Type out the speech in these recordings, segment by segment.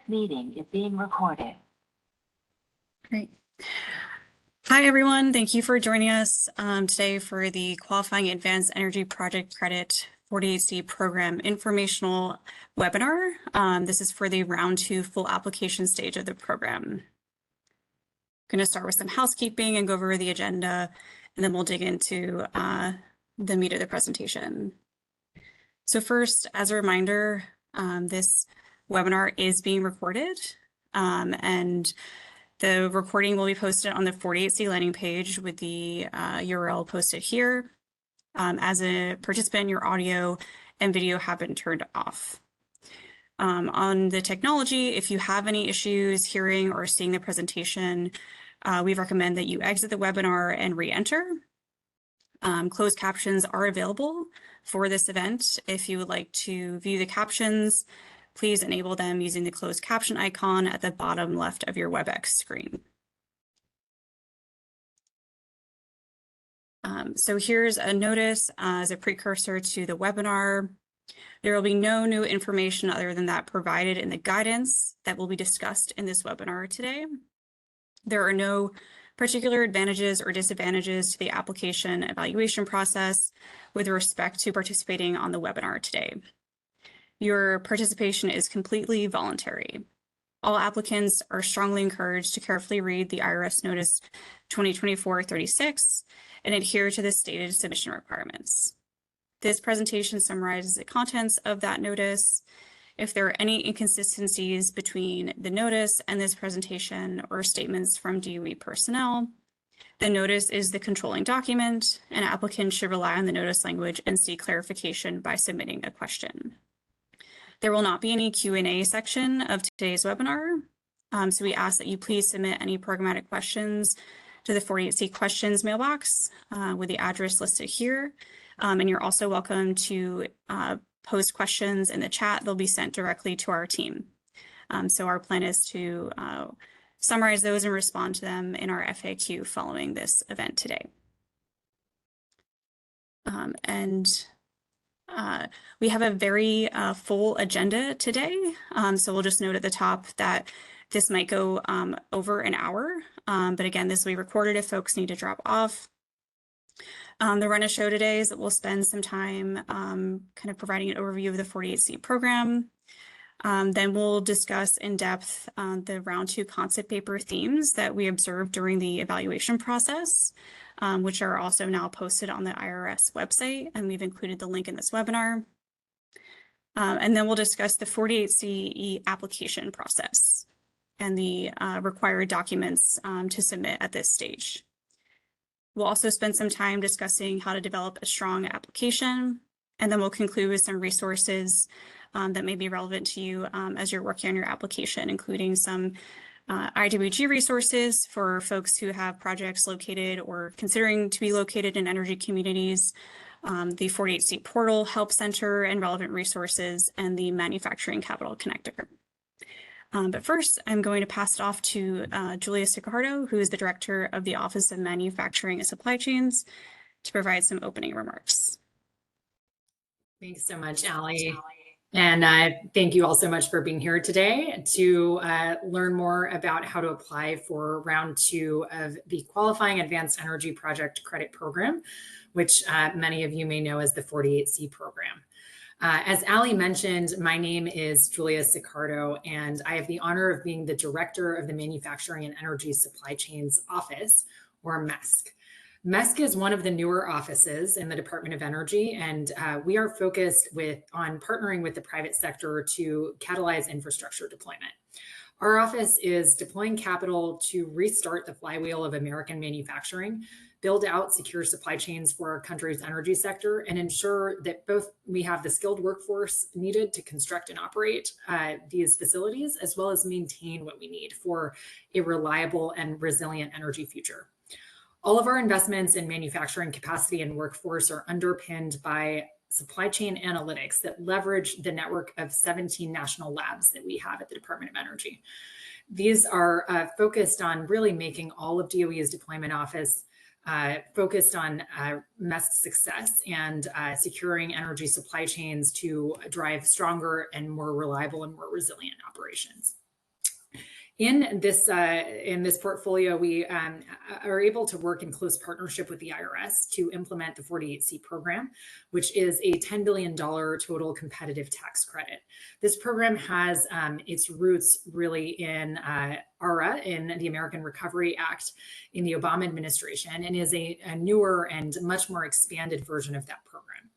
Meeting is being recorded. Great. Hi, everyone. Thank you for joining us today for the Qualifying Advanced Energy Project Credit 48C Program Informational webinar. This is for the round 2 full application stage of the program. I'm going to start with some housekeeping and go over the agenda, and then we'll dig into the meat of the presentation. So first, as a reminder, this webinar is being recorded, and the recording will be posted on the 48C landing page with the URL posted here. As a participant, your audio and video have been turned off. On the technology, if you have any issues hearing or seeing the presentation, we recommend that you exit the webinar and re-enter. Closed captions are available for this event. If you would like to view the captions, please enable them using the closed caption icon at the bottom left of your WebEx screen. So here's a notice as a precursor to the webinar. There will be no new information other than that provided in the guidance that will be discussed in this webinar today. There are no particular advantages or disadvantages to the application evaluation process with respect to participating on the webinar today. Your participation is completely voluntary. All applicants are strongly encouraged to carefully read the IRS Notice 2024-36 and adhere to the stated submission requirements. This presentation summarizes the contents of that notice. If there are any inconsistencies between the notice and this presentation or statements from DOE personnel, the notice is the controlling document, and applicants should rely on the notice language and seek clarification by submitting a question. There will not be any Q&A section of today's webinar, so we ask that you please submit any programmatic questions to the 48C questions mailbox with the address listed here. And you're also welcome to post questions in the chat. They'll be sent directly to our team. So our plan is to summarize those and respond to them in our FAQ following this event today. We have a very full agenda today. So we'll just note at the top that this might go over an hour. But again, this will be recorded if folks need to drop off. The run of show today is that we'll spend some time kind of providing an overview of the 48C program. Then we'll discuss in depth the round 2 concept paper themes that we observed during the evaluation process, which are also now posted on the IRS website, and we've included the link in this webinar. And then we'll discuss the 48C application process and the required documents to submit at this stage. We'll also spend some time discussing how to develop a strong application, and then we'll conclude with some resources that may be relevant to you as you're working on your application, including some IWG resources for folks who have projects located or considering to be located in energy communities, the 48C portal, help center, and relevant resources, and the manufacturing capital connector. But first, I'm going to pass it off to Julia Sicardo, who is the Director of the Office of Manufacturing and Supply Chains, to provide some opening remarks. Thanks so much, Allie. And thank you all so much for being here today to learn more about how to apply for round 2 of the Qualifying Advanced Energy Project Credit Program, which many of you may know as the 48C program. As Allie mentioned, my name is Julia Sicardo, and I have the honor of being the Director of the Manufacturing and Energy Supply Chains Office, or MESC. MESC is one of the newer offices in the Department of Energy, and we are focused on partnering with the private sector to catalyze infrastructure deployment. Our office is deploying capital to restart the flywheel of American manufacturing, build out secure supply chains for our country's energy sector, and ensure that both we have the skilled workforce needed to construct and operate these facilities, as well as maintain what we need for a reliable and resilient energy future. All of our investments in manufacturing capacity and workforce are underpinned by supply chain analytics that leverage the network of 17 national labs that we have at the Department of Energy. These are focused on really making all of DOE's deployment office focused on MESC success and securing energy supply chains to drive stronger and more reliable and more resilient operations. In this portfolio, we are able to work in close partnership with the IRS to implement the 48C program, which is a $10 billion total competitive tax credit. This program has its roots really in ARA, in the American Recovery Act in the Obama administration, and is a newer and much more expanded version of that program.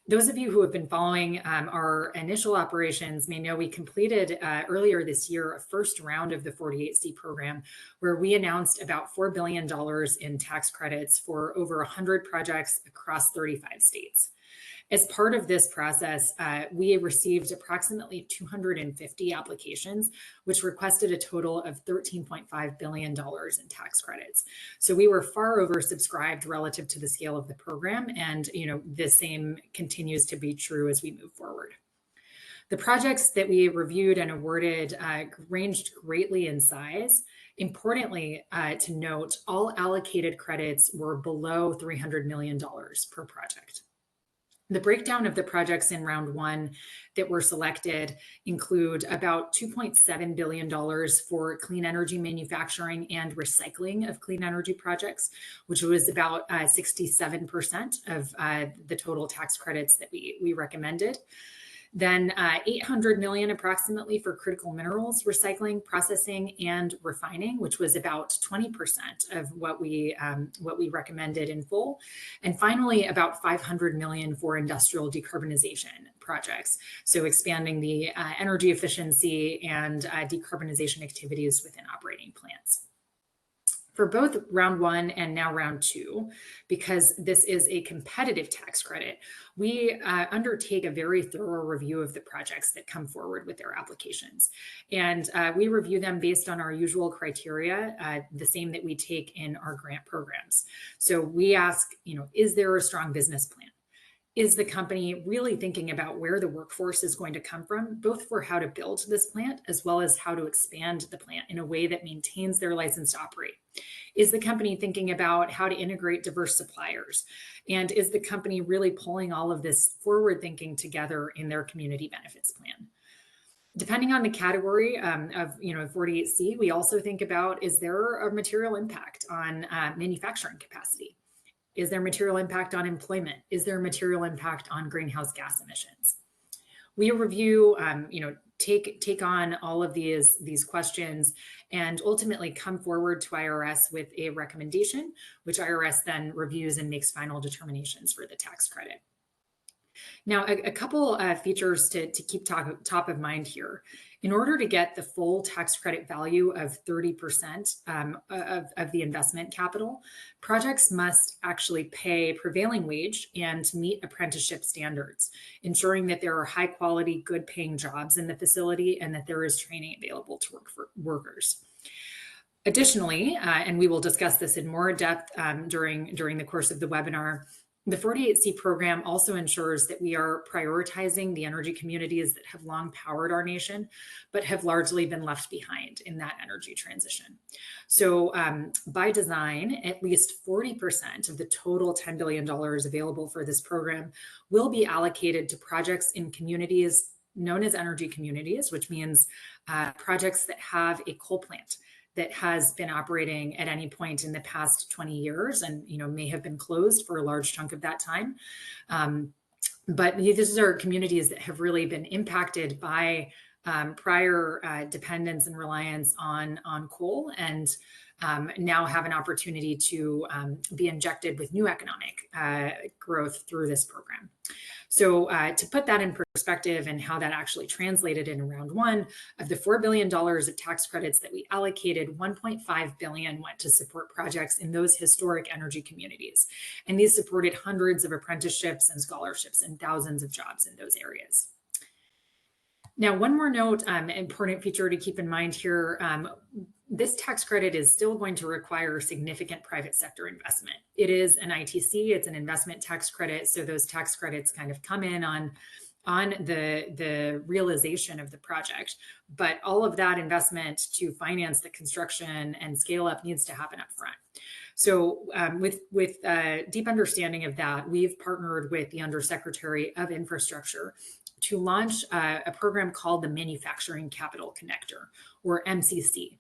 Those of you who have been following our initial operations may know we completed earlier this year a first round of the 48C program, where we announced about $4 billion in tax credits for over 100 projects across 35 states. As part of this process, we received approximately 250 applications, which requested a total of $13.5 billion in tax credits. So we were far oversubscribed relative to the scale of the program, and the same continues to be true as we move forward. The projects that we reviewed and awarded ranged greatly in size. Importantly, to note, all allocated credits were below $300 million per project. The breakdown of the projects in round one that were selected include about $2.7 billion for clean energy manufacturing and recycling of clean energy projects, which was about 67% of the total tax credits that we recommended. Then 800 million approximately for critical minerals recycling, processing, and refining, which was about 20% of what we recommended in full. And finally, about 500 million for industrial decarbonization projects. So expanding the energy efficiency and decarbonization activities within operating plants. For both round one and now round two, because this is a competitive tax credit, we undertake a very thorough review of the projects that come forward with their applications. And we review them based on our usual criteria, the same that we take in our grant programs. So we ask, is there a strong business plan? Is the company really thinking about where the workforce is going to come from, both for how to build this plant as well as how to expand the plant in a way that maintains their license to operate? Is the company thinking about how to integrate diverse suppliers? And is the company really pulling all of this forward thinking together in their community benefits plan? Depending on the category of 48C, we also think about, is there a material impact on manufacturing capacity? Is there material impact on employment? Is there a material impact on greenhouse gas emissions? We review, take on all of these questions and ultimately come forward to IRS with a recommendation, which IRS then reviews and makes final determinations for the tax credit. Now, a couple features to keep top of mind here. In order to get the full tax credit value of 30% of the investment capital, projects must actually pay prevailing wage and meet apprenticeship standards, ensuring that there are high quality, good paying jobs in the facility and that there is training available to workers. Additionally, and we will discuss this in more depth during the course of the webinar, the 48C program also ensures that we are prioritizing the energy communities that have long powered our nation, but have largely been left behind in that energy transition. So by design, at least 40% of the total $10 billion available for this program will be allocated to projects in communities known as energy communities, which means projects that have a coal plant that has been operating at any point in the past 20 years and may have been closed for a large chunk of that time. But these are communities that have really been impacted by prior dependence and reliance on coal, and now have an opportunity to be injected with new economic growth through this program. So to put that in perspective and how that actually translated in round one, of the $4 billion of tax credits that we allocated, $1.5 billion went to support projects in those historic energy communities. And these supported hundreds of apprenticeships and scholarships and thousands of jobs in those areas. Now, one more note, important feature to keep in mind here, this tax credit is still going to require significant private sector investment. It is an ITC, it's an investment tax credit, so those tax credits kind of come in on the realization of the project, but all of that investment to finance the construction and scale up needs to happen up front. So with a deep understanding of that, we've partnered with the Undersecretary of Infrastructure to launch a program called the Manufacturing Capital Connector, or MCC.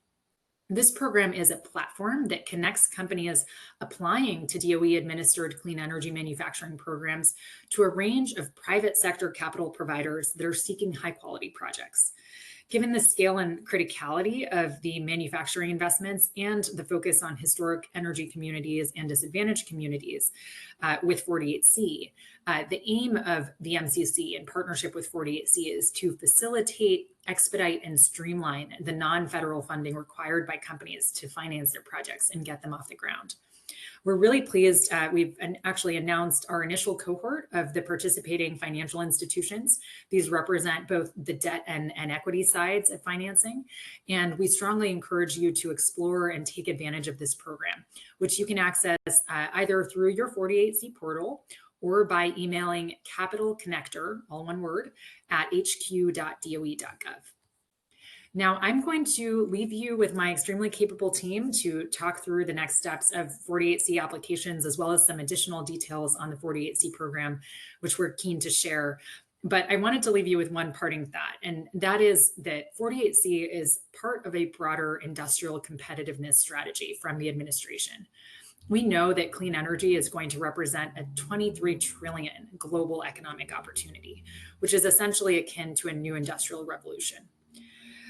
This program is a platform that connects companies applying to DOE-administered clean energy manufacturing programs to a range of private sector capital providers that are seeking high-quality projects. Given the scale and criticality of the manufacturing investments and the focus on historic energy communities and disadvantaged communities with 48C, the aim of the MCC in partnership with 48C is to facilitate, expedite, and streamline the non-federal funding required by companies to finance their projects and get them off the ground. We're really pleased. We've actually announced our initial cohort of the participating financial institutions. These represent both the debt and equity sides of financing. And we strongly encourage you to explore and take advantage of this program, which you can access either through your 48C portal or by emailing Capital Connector, all one word, at hq.doe.gov. Now, I'm going to leave you with my extremely capable team to talk through the next steps of 48C applications, as well as some additional details on the 48C program, which we're keen to share. But I wanted to leave you with one parting thought, and that is that 48C is part of a broader industrial competitiveness strategy from the administration. We know that clean energy is going to represent a 23 trillion global economic opportunity, which is essentially akin to a new industrial revolution.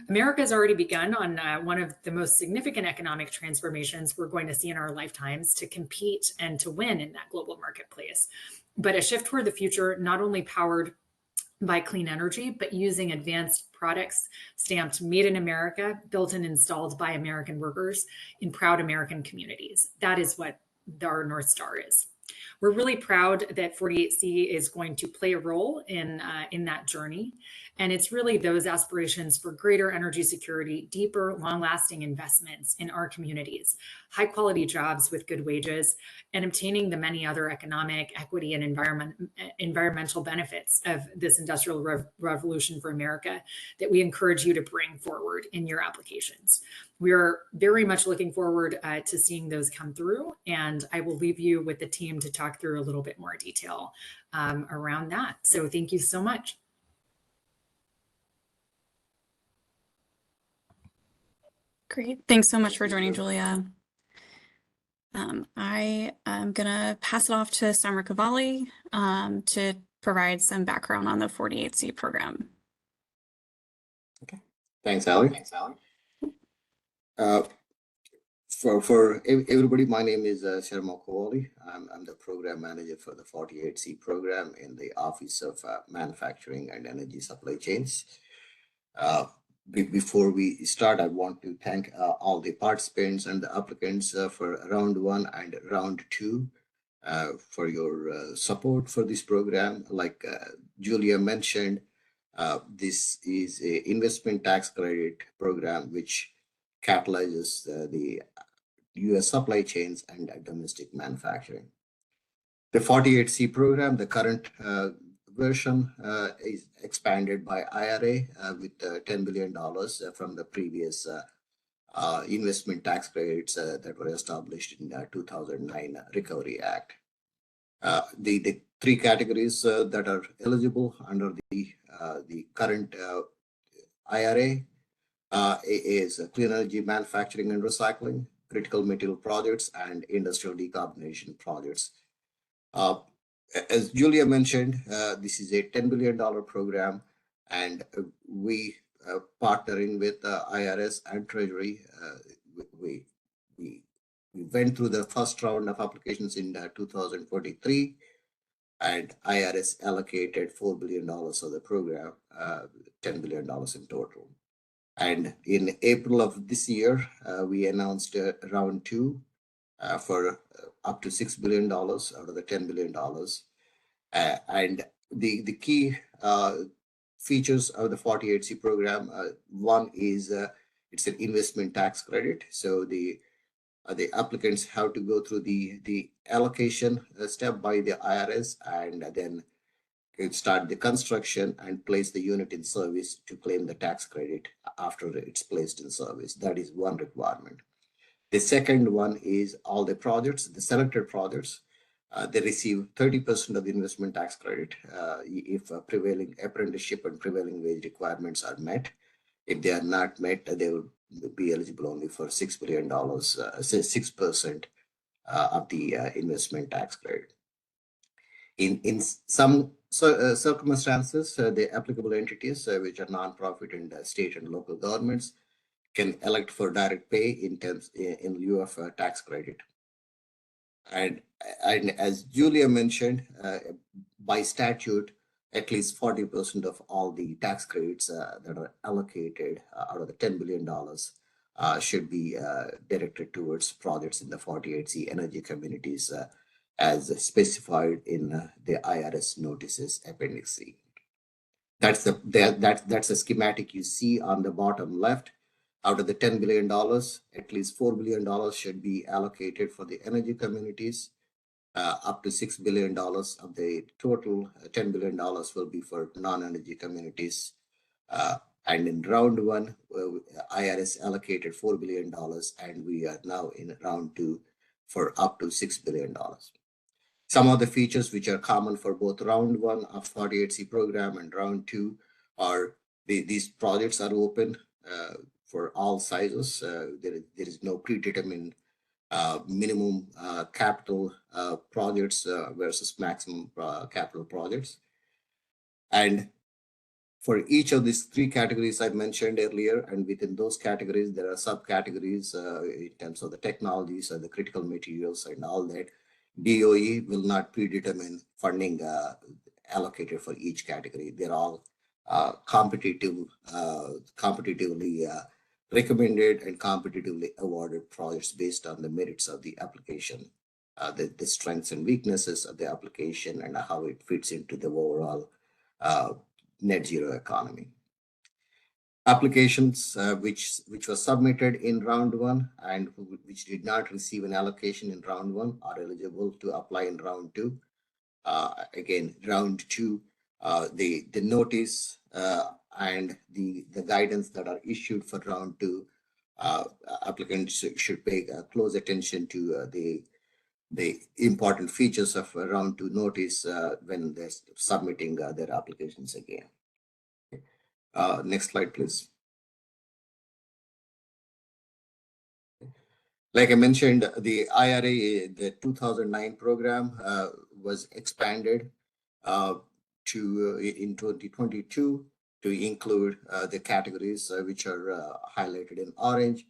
America has already begun on one of the most significant economic transformations we're going to see in our lifetimes to compete and to win in that global marketplace. But a shift toward the future, not only powered by clean energy, but using advanced products stamped made in America, built and installed by American workers in proud American communities. That is what our North Star is. We're really proud that 48C is going to play a role in that journey. And it's really those aspirations for greater energy security, deeper, long-lasting investments in our communities, high-quality jobs with good wages, and obtaining the many other economic, equity, and environmental benefits of this industrial revolution for America that we encourage you to bring forward in your applications. We are very much looking forward to seeing those come through, and I will leave you with the team to talk through a little bit more detail around that. So thank you so much. Great. Thanks so much for joining, Julia. I am going to pass it off to Summer Cavalli to provide some background on the 48C program. Okay. Thanks, Ali. For everybody, my name is Sharma Cavalli. I'm the program manager for the 48C program in the Office of Manufacturing and Energy Supply Chains. Before we start, I want to thank all the participants and the applicants for round 1 and round 2 for your support for this program. Like Julia mentioned, this is an investment tax credit program which catalyzes the U.S. supply chains and domestic manufacturing. The 48C program, the current version is expanded by IRA with $10 billion from the previous investment tax credits that were established in the 2009 Recovery Act. The 3 categories that are eligible under the current IRA is clean energy manufacturing and recycling, critical material projects, and industrial decarbonization projects. As Julia mentioned, this is a $10 billion program, and we partnering with IRS and Treasury. We went through the first round of applications in 2023, and IRS allocated $4 billion of the program, $10 billion in total. And in April of this year, we announced round 2 for up to $6 billion out of the $10 billion. And the key features of the 48C program, one is it's an investment tax credit. So the applicants have to go through the allocation step by the IRS, and then start the construction and place the unit in service to claim the tax credit after it's placed in service. That is one requirement. The second one is all the projects, the selected projects, They receive 30% of the investment tax credit if prevailing apprenticeship and prevailing wage requirements are met. If they are not met, they will be eligible only for $6 billion, 6% of the investment tax credit. In some circumstances, the applicable entities, which are nonprofit and state and local governments, can elect for direct pay in lieu of tax credit. And as Julia mentioned, by statute, at least 40% of all the tax credits that are allocated out of the $10 billion should be directed towards projects in the 48C energy communities as specified in the IRS notices Appendix C. That's a schematic you see on the bottom left. Out of the $10 billion, at least $4 billion should be allocated for the energy communities. Up to $6 billion of the total $10 billion will be for non-energy communities. And in round one, IRS allocated $4 billion, and we are now in round two for up to $6 billion. Some of the features which are common for both round one of 48C program and round two are these projects are open for all sizes. There is no predetermined minimum capital projects versus maximum capital projects. And for each of these three categories I mentioned earlier, and within those categories, there are subcategories in terms of the technologies and the critical materials and all that. DOE will not predetermine funding allocated for each category. They're all competitively recommended and competitively awarded projects based on the merits of the application, the strengths and weaknesses of the application, and how it fits into the overall net zero economy. Applications which were submitted in round one and which did not receive an allocation in round one are eligible to apply in round two. Again, round two, the notice and the guidance that are issued for round two, applicants should pay close attention to the important features of round two notice when they're submitting their applications again. Next slide, please. Like I mentioned, the IRA, the 2009 program was expanded in 2022 to include the categories which are highlighted in orange.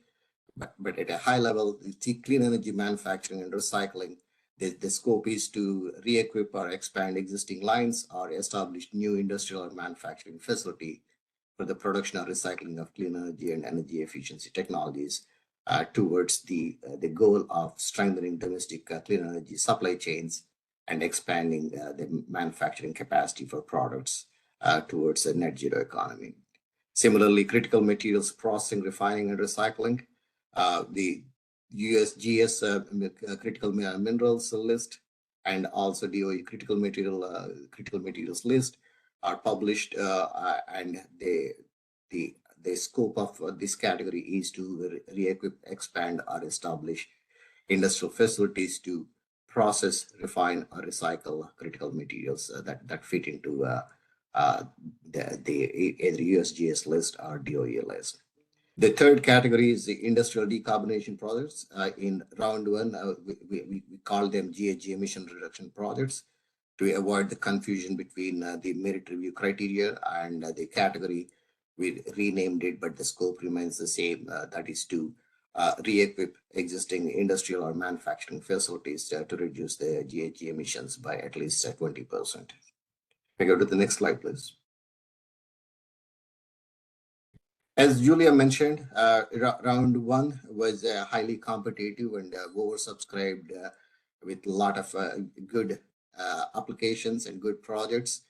But at a high level, the clean energy manufacturing and recycling, the scope is to re-equip or expand existing lines or establish new industrial or manufacturing facility for the production or recycling of clean energy and energy efficiency technologies towards the goal of strengthening domestic clean energy supply chains and expanding the manufacturing capacity for products towards a net zero economy. Similarly, critical materials processing, refining, and recycling, the USGS critical minerals list and also DOE critical materials list are published, and the scope of this category is to re-equip, expand, or establish industrial facilities to process, refine, or recycle critical materials that fit into the either USGS list or DOE list. The third category is the industrial decarbonization projects. In round one, we call them GHG emission reduction projects to avoid the confusion between the merit review criteria and the category. We renamed it, but the scope remains the same. That is to re-equip existing industrial or manufacturing facilities to reduce the GHG emissions by at least 20%. We go to the next slide, please. As Julia mentioned, round one was highly competitive and oversubscribed with a lot of good applications and good projects.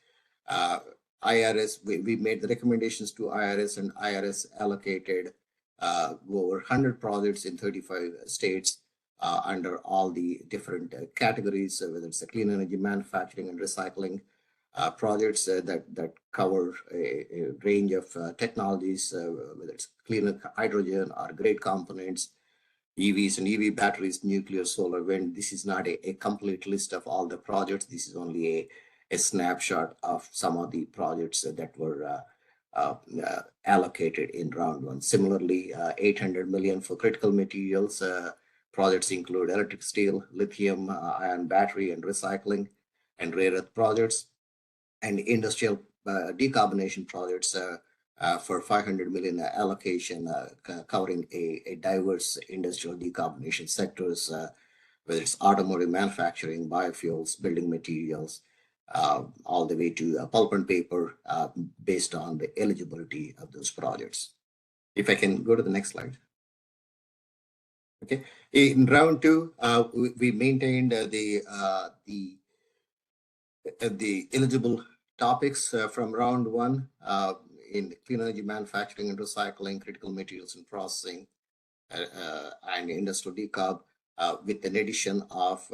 IRS, we made the recommendations to IRS, and IRS allocated over 100 projects in 35 states under all the different categories, whether it's a clean energy manufacturing and recycling projects that cover a range of technologies, whether it's clean hydrogen or great components, EVs and EV batteries, nuclear, solar, wind. This is not a complete list of all the projects. This is only a snapshot of some of the projects that were allocated in round one. Similarly, 800 million for critical materials. Projects include electric steel, lithium ion battery and recycling, and rare earth projects, and industrial decarbonization projects for 500 million allocation covering a diverse industrial decarbonization sectors, whether it's automotive manufacturing, biofuels, building materials, all the way to pulp and paper based on the eligibility of those projects. If I can go to the next slide. Okay, in round two, we maintained the eligible topics from round one in clean energy manufacturing and recycling, critical materials and processing, and industrial decarb, with an addition of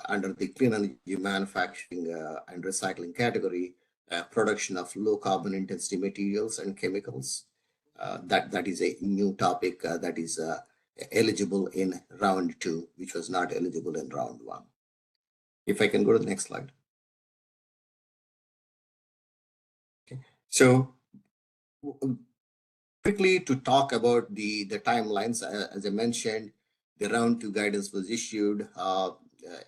under the clean energy manufacturing and recycling category, production of low carbon intensity materials and chemicals. That is a new topic that is eligible in round two, which was not eligible in round one. If I can go to the next slide. Okay. So quickly to talk about the timelines, as I mentioned, the round two guidance was issued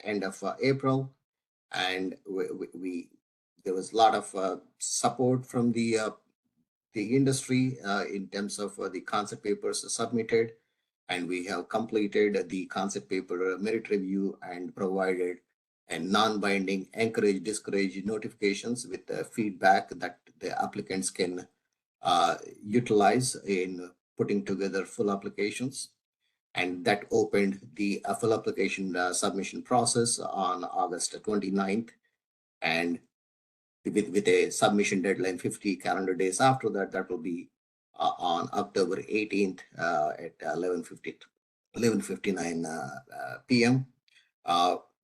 end of April, and there was a lot of support from the industry in terms of the concept papers submitted, and we have completed the concept paper merit review and provided a non-binding encourage discourage notifications with feedback that the applicants can utilize in putting together full applications. And that opened the full application submission process on August 29th, and with a submission deadline 50 calendar days after that, that will be on October 18th at 11:59 p.m.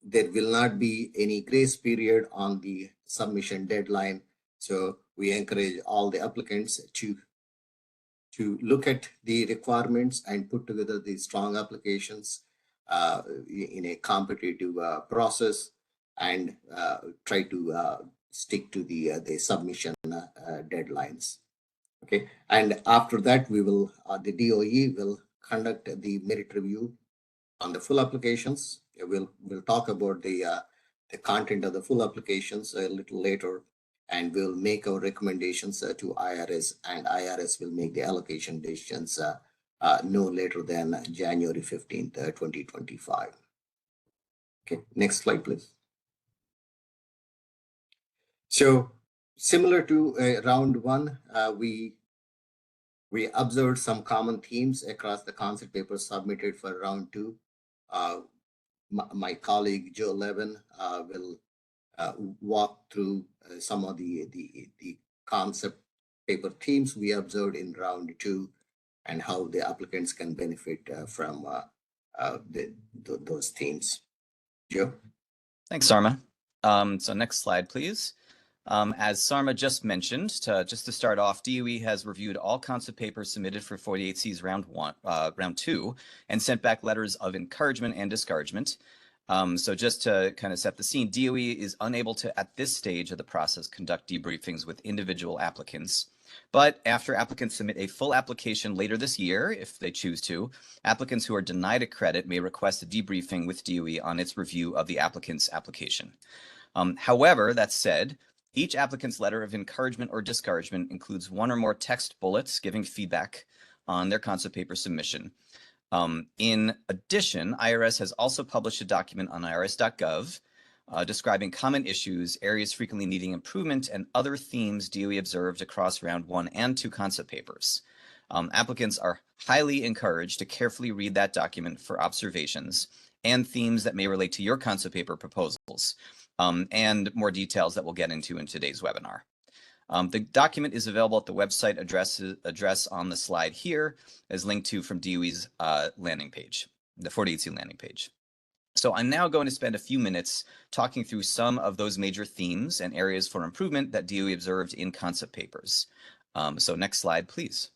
There will not be any grace period on the submission deadline, so we encourage all the applicants to look at the requirements and put together the strong applications in a competitive process, and try to stick to the submission deadlines. Okay, and after that, we will the DOE will conduct the merit review on the full applications. We'll talk about the content of the full applications a little later, and we'll make our recommendations to IRS, and IRS will make the allocation decisions no later than January 15th, 2025. Okay, next slide, please. So similar to round one, we observed some common themes across the concept papers submitted for round two. My colleague Joe Levin will walk through some of the concept paper themes we observed in round two, and how the applicants can benefit from those themes. Joe? Thanks, Sarma. So next slide, please. As Sarma just mentioned, just to start off, DOE has reviewed all concept papers submitted for 48C's round two, and sent back letters of encouragement and discouragement. So just to kind of set the scene, DOE is unable to, at this stage of the process, conduct debriefings with individual applicants. But after applicants submit a full application later this year, if they choose to, applicants who are denied a credit may request a debriefing with DOE on its review of the applicant's application. However, that said, each applicant's letter of encouragement or discouragement includes one or more text bullets giving feedback on their concept paper submission. In addition, IRS has also published a document on irs.gov describing common issues, areas frequently needing improvement, and other themes DOE observed across round one and two concept papers. Applicants are highly encouraged to carefully read that document for observations and themes that may relate to your concept paper proposals, and more details that we'll get into in today's webinar. The document is available at the website address on the slide here, as linked to from DOE's landing page, the 48C landing page. So I'm now going to spend a few minutes talking through some of those major themes and areas for improvement that DOE observed in concept papers. So next slide, please.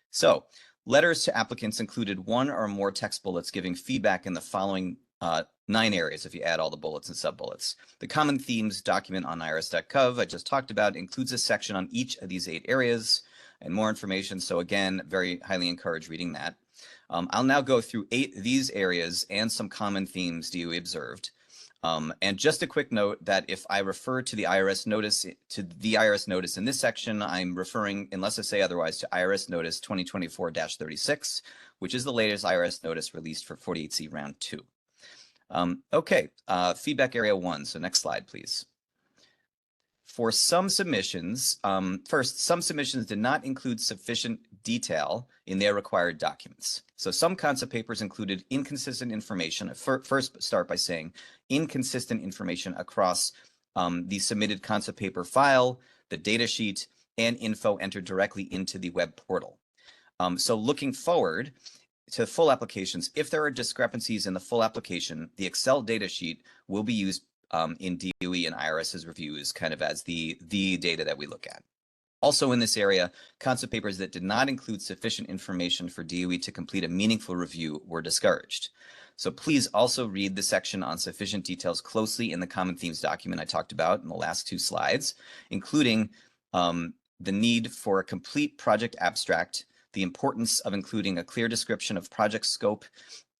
So Letters to applicants included one or more text bullets giving feedback in the following 9 areas if you add all the bullets and sub-bullets. The common themes document on irs.gov I just talked about includes a section on each of these 8 areas and more information. So again, very highly encourage reading that. I'll now go through 8 of these areas and some common themes DOE observed. And just a quick note that if I refer to the IRS notice in this section, I'm referring, unless I say otherwise, to IRS notice 2024-36, which is the latest IRS notice released for 48C round 2. Okay, feedback area 1. So next slide, please. For some submissions, first, some submissions did not include sufficient detail in their required documents. So some concept papers included inconsistent information. First, start by saying inconsistent information across the submitted concept paper file, the data sheet, and info entered directly into the web portal. So looking forward to full applications, if there are discrepancies in the full application, the Excel data sheet will be used in DOE and IRS's reviews kind of as the data that we look at. Also in this area, concept papers that did not include sufficient information for DOE to complete a meaningful review were discouraged. So please also read the section on sufficient details closely in the common themes document I talked about in the last 2 slides, including the need for a complete project abstract, the importance of including a clear description of project scope,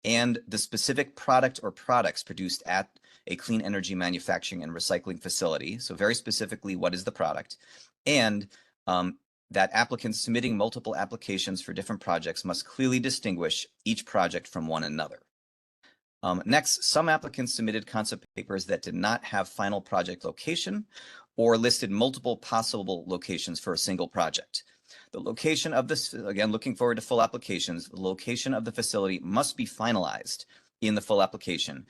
and the specific product or products produced at a clean energy manufacturing and recycling facility. So very specifically, what is the product? And that applicants submitting multiple applications for different projects must clearly distinguish each project from one another. Next, some applicants submitted concept papers that did not have final project location or listed multiple possible locations for a single project. The location of this, again, looking forward to full applications, the location of the facility must be finalized in the full application,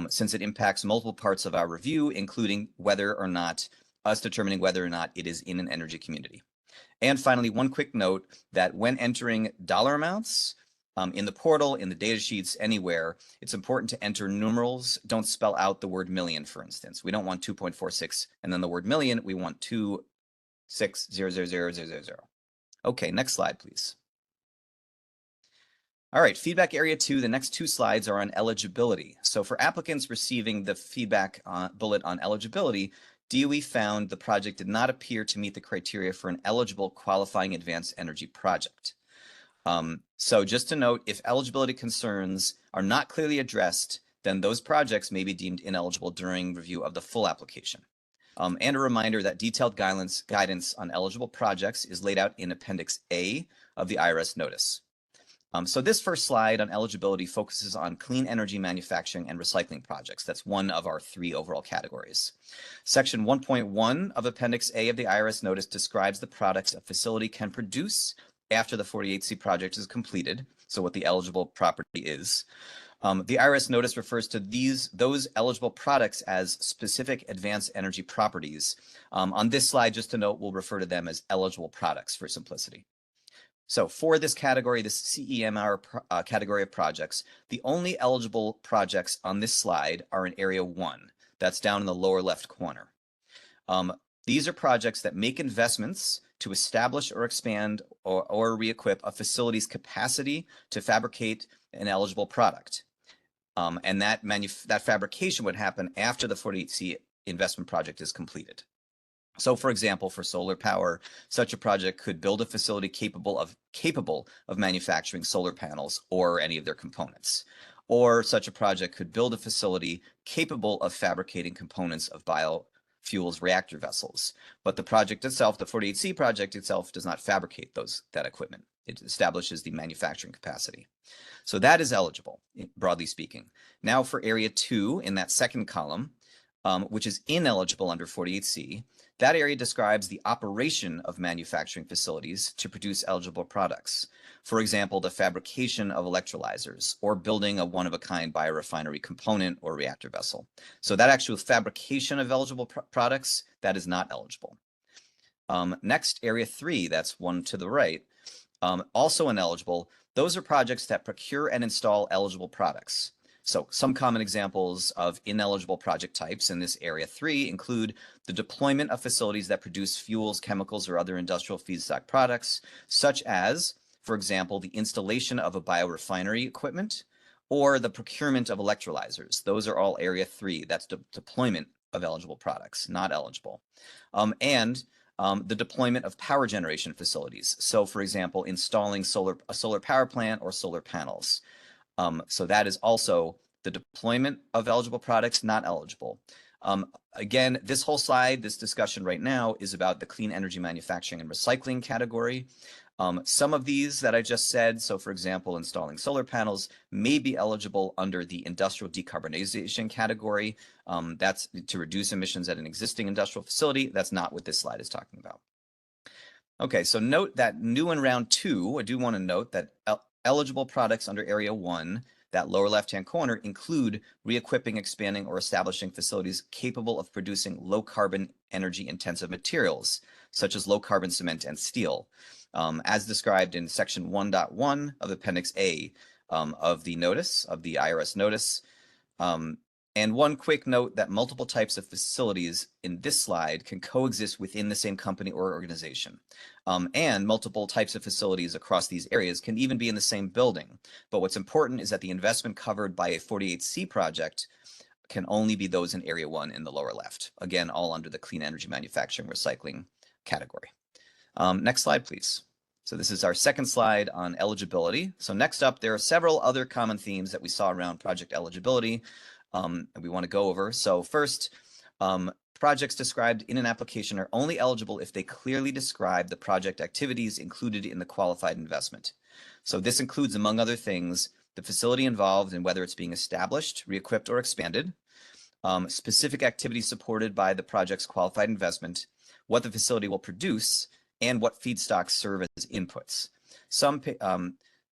since it impacts multiple parts of our review, including whether or not us determining whether or not it is in an energy community. And finally, one quick note that when entering dollar amounts in the portal, in the data sheets, anywhere, it's important to enter numerals. Don't spell out the word million, for instance. We don't want 2.46 and then the word million. We want 2600000. Okay, next slide, please. All right, feedback area 2, the next 2 slides are on eligibility. So for applicants receiving the feedback bullet on eligibility, DOE found the project did not appear to meet the criteria for an eligible qualifying advanced energy project. So just to note, if eligibility concerns are not clearly addressed, then those projects may be deemed ineligible during review of the full application. And a reminder that detailed guidance on eligible projects is laid out in Appendix A of the IRS notice. So this first slide on eligibility focuses on clean energy manufacturing and recycling projects. That's one of our 3 overall categories. Section 1.1 of Appendix A of the IRS notice describes the products a facility can produce after the 48C project is completed, so what the eligible property is. The IRS notice refers to those eligible products as specific advanced energy properties. On this slide, just to note, we'll refer to them as eligible products for simplicity. So for this category, this CEMR category of projects, the only eligible projects on this slide are in area 1. That's down in the lower left corner. These are projects that make investments to establish or expand or re-equip a facility's capacity to fabricate an eligible product. And that fabrication would happen after the 48C investment project is completed. So for example, for solar power, such a project could build a facility capable of manufacturing solar panels or any of their components. Or such a project could build a facility capable of fabricating components of biofuels reactor vessels. But the project itself, the 48C project itself, does not fabricate that equipment. It establishes the manufacturing capacity. So that is eligible, broadly speaking. Now for area 2 in that second column, which is ineligible under 48C, that area describes the operation of manufacturing facilities to produce eligible products. For example, the fabrication of electrolyzers or building a one-of-a-kind biorefinery component or reactor vessel. So that actual fabrication of eligible products, that is not eligible. Next, area 3, that's one to the right, also ineligible. Those are projects that procure and install eligible products. So some common examples of ineligible project types in this area 3 include the deployment of facilities that produce fuels, chemicals, or other industrial feedstock products, such as for example, the installation of a biorefinery equipment or the procurement of electrolyzers. Those are all area 3. That's deployment of eligible products, not eligible. The deployment of power generation facilities. So for example, installing a solar power plant or solar panels. So that is also the deployment of eligible products, not eligible. Again, this whole slide, this discussion right now is about the clean energy manufacturing and recycling category. Some of these that I just said, so for example, installing solar panels may be eligible under the industrial decarbonization category. That's to reduce emissions at an existing industrial facility. That's not what this slide is talking about. Okay, so note that new in round 2, I do want to note that eligible products under area 1, that lower left-hand corner, include re-equipping, expanding, or establishing facilities capable of producing low-carbon energy-intensive materials, such as low-carbon cement and steel, as described in section 1.1 of Appendix A of the notice, of the IRS notice. And one quick note that multiple types of facilities in this slide can coexist within the same company or organization. And multiple types of facilities across these areas can even be in the same building. But what's important is that the investment covered by a 48C project can only be those in area 1 in the lower left. Again, all under the clean energy manufacturing recycling category. Next slide, please. So this is our second slide on eligibility. So next up, there are several other common themes that we saw around project eligibility we want to go over. So first, projects described in an application are only eligible if they clearly describe the project activities included in the qualified investment. So this includes, among other things, the facility involved and whether it's being established, re-equipped, or expanded, specific activities supported by the project's qualified investment, what the facility will produce, and what feedstocks serve as inputs.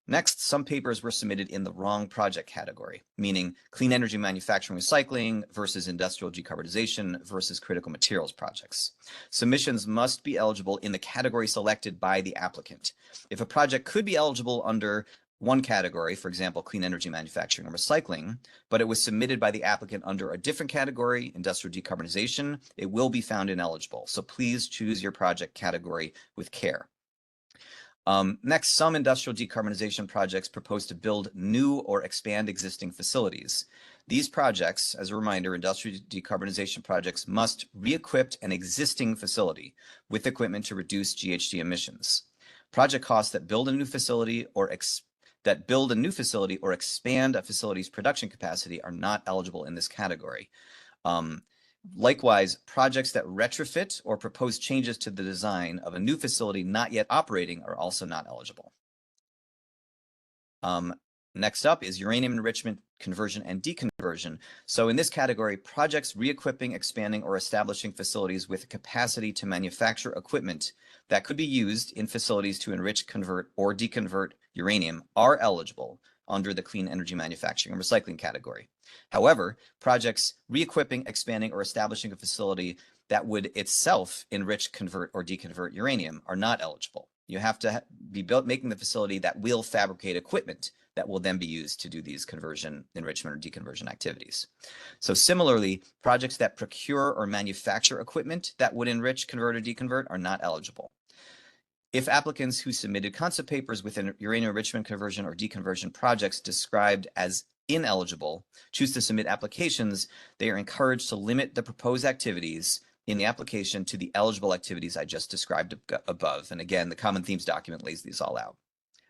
Next, some papers were submitted in the wrong project category, meaning clean energy manufacturing recycling versus industrial decarbonization versus critical materials projects. Submissions must be eligible in the category selected by the applicant. If a project could be eligible under one category, for example, clean energy manufacturing or recycling, but it was submitted by the applicant under a different category, industrial decarbonization, it will be found ineligible. So please choose your project category with care. Next, some industrial decarbonization projects propose to build new or expand existing facilities. These projects, as a reminder, industrial decarbonization projects must re-equip an existing facility with equipment to reduce GHG emissions. Project costs that build a new facility or expand a facility's production capacity are not eligible in this category. Likewise, projects that retrofit or propose changes to the design of a new facility not yet operating are also not eligible. Next up is uranium enrichment, conversion, and deconversion. So in this category, projects re-equipping, expanding, or establishing facilities with capacity to manufacture equipment that could be used in facilities to enrich, convert, or deconvert uranium are eligible under the clean energy manufacturing and recycling category. However, projects re-equipping, expanding, or establishing a facility that would itself enrich, convert, or deconvert uranium are not eligible. You have to be making the facility that will fabricate equipment that will then be used to do these conversion, enrichment, or deconversion activities. So similarly, projects that procure or manufacture equipment that would enrich, convert, or deconvert are not eligible. If applicants who submitted concept papers within uranium enrichment, conversion, or deconversion projects described as ineligible choose to submit applications, they are encouraged to limit the proposed activities in the application to the eligible activities I just described above. And again, the Common Themes document lays these all out.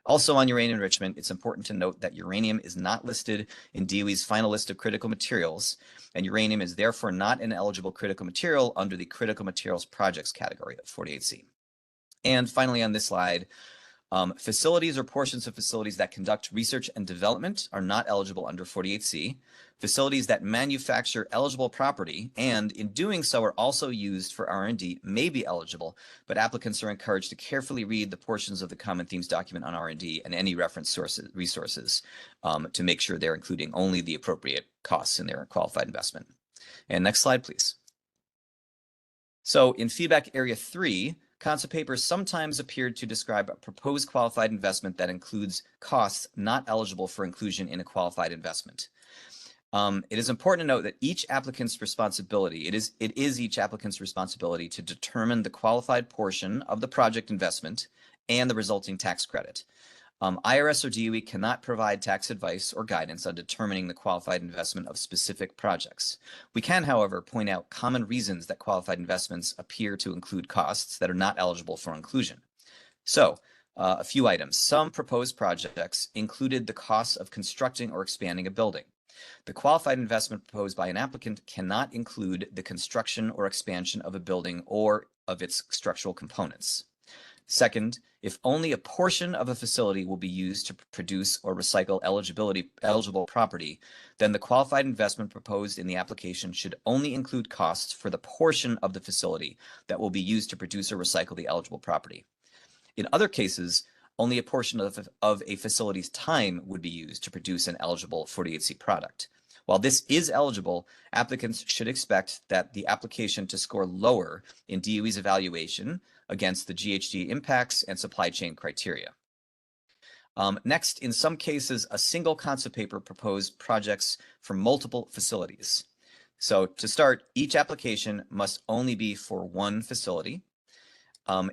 Also on uranium enrichment, it's important to note that uranium is not listed in DOE's final list of critical materials, and uranium is therefore not an eligible critical material under the critical materials projects category of 48C. And finally on this slide, facilities or portions of facilities that conduct research and development are not eligible under 48C. Facilities that manufacture eligible property and in doing so are also used for R&D may be eligible, but applicants are encouraged to carefully read the portions of the Common Themes document on R&D and any reference resources to make sure they're including only the appropriate costs in their qualified investment. And next slide, please. So in feedback area 3, concept papers sometimes appeared to describe a proposed qualified investment that includes costs not eligible for inclusion in a qualified investment. It is important to note that each applicant's responsibility, it is each applicant's responsibility to determine the qualified portion of the project investment and the resulting tax credit. IRS or DOE cannot provide tax advice or guidance on determining the qualified investment of specific projects. We can, however, point out common reasons that qualified investments appear to include costs that are not eligible for inclusion. So, a few items. Some proposed projects included the costs of constructing or expanding a building. The qualified investment proposed by an applicant cannot include the construction or expansion of a building or of its structural components. Second, if only a portion of a facility will be used to produce or recycle eligible property, then the qualified investment proposed in the application should only include costs for the portion of the facility that will be used to produce or recycle the eligible property. In other cases, only a portion of a facility's time would be used to produce an eligible 48C product. While this is eligible, applicants should expect that the application to score lower in DOE's evaluation against the GHG impacts and supply chain criteria. Next, in some cases, a single concept paper proposed projects for multiple facilities. So to start, each application must only be for one facility.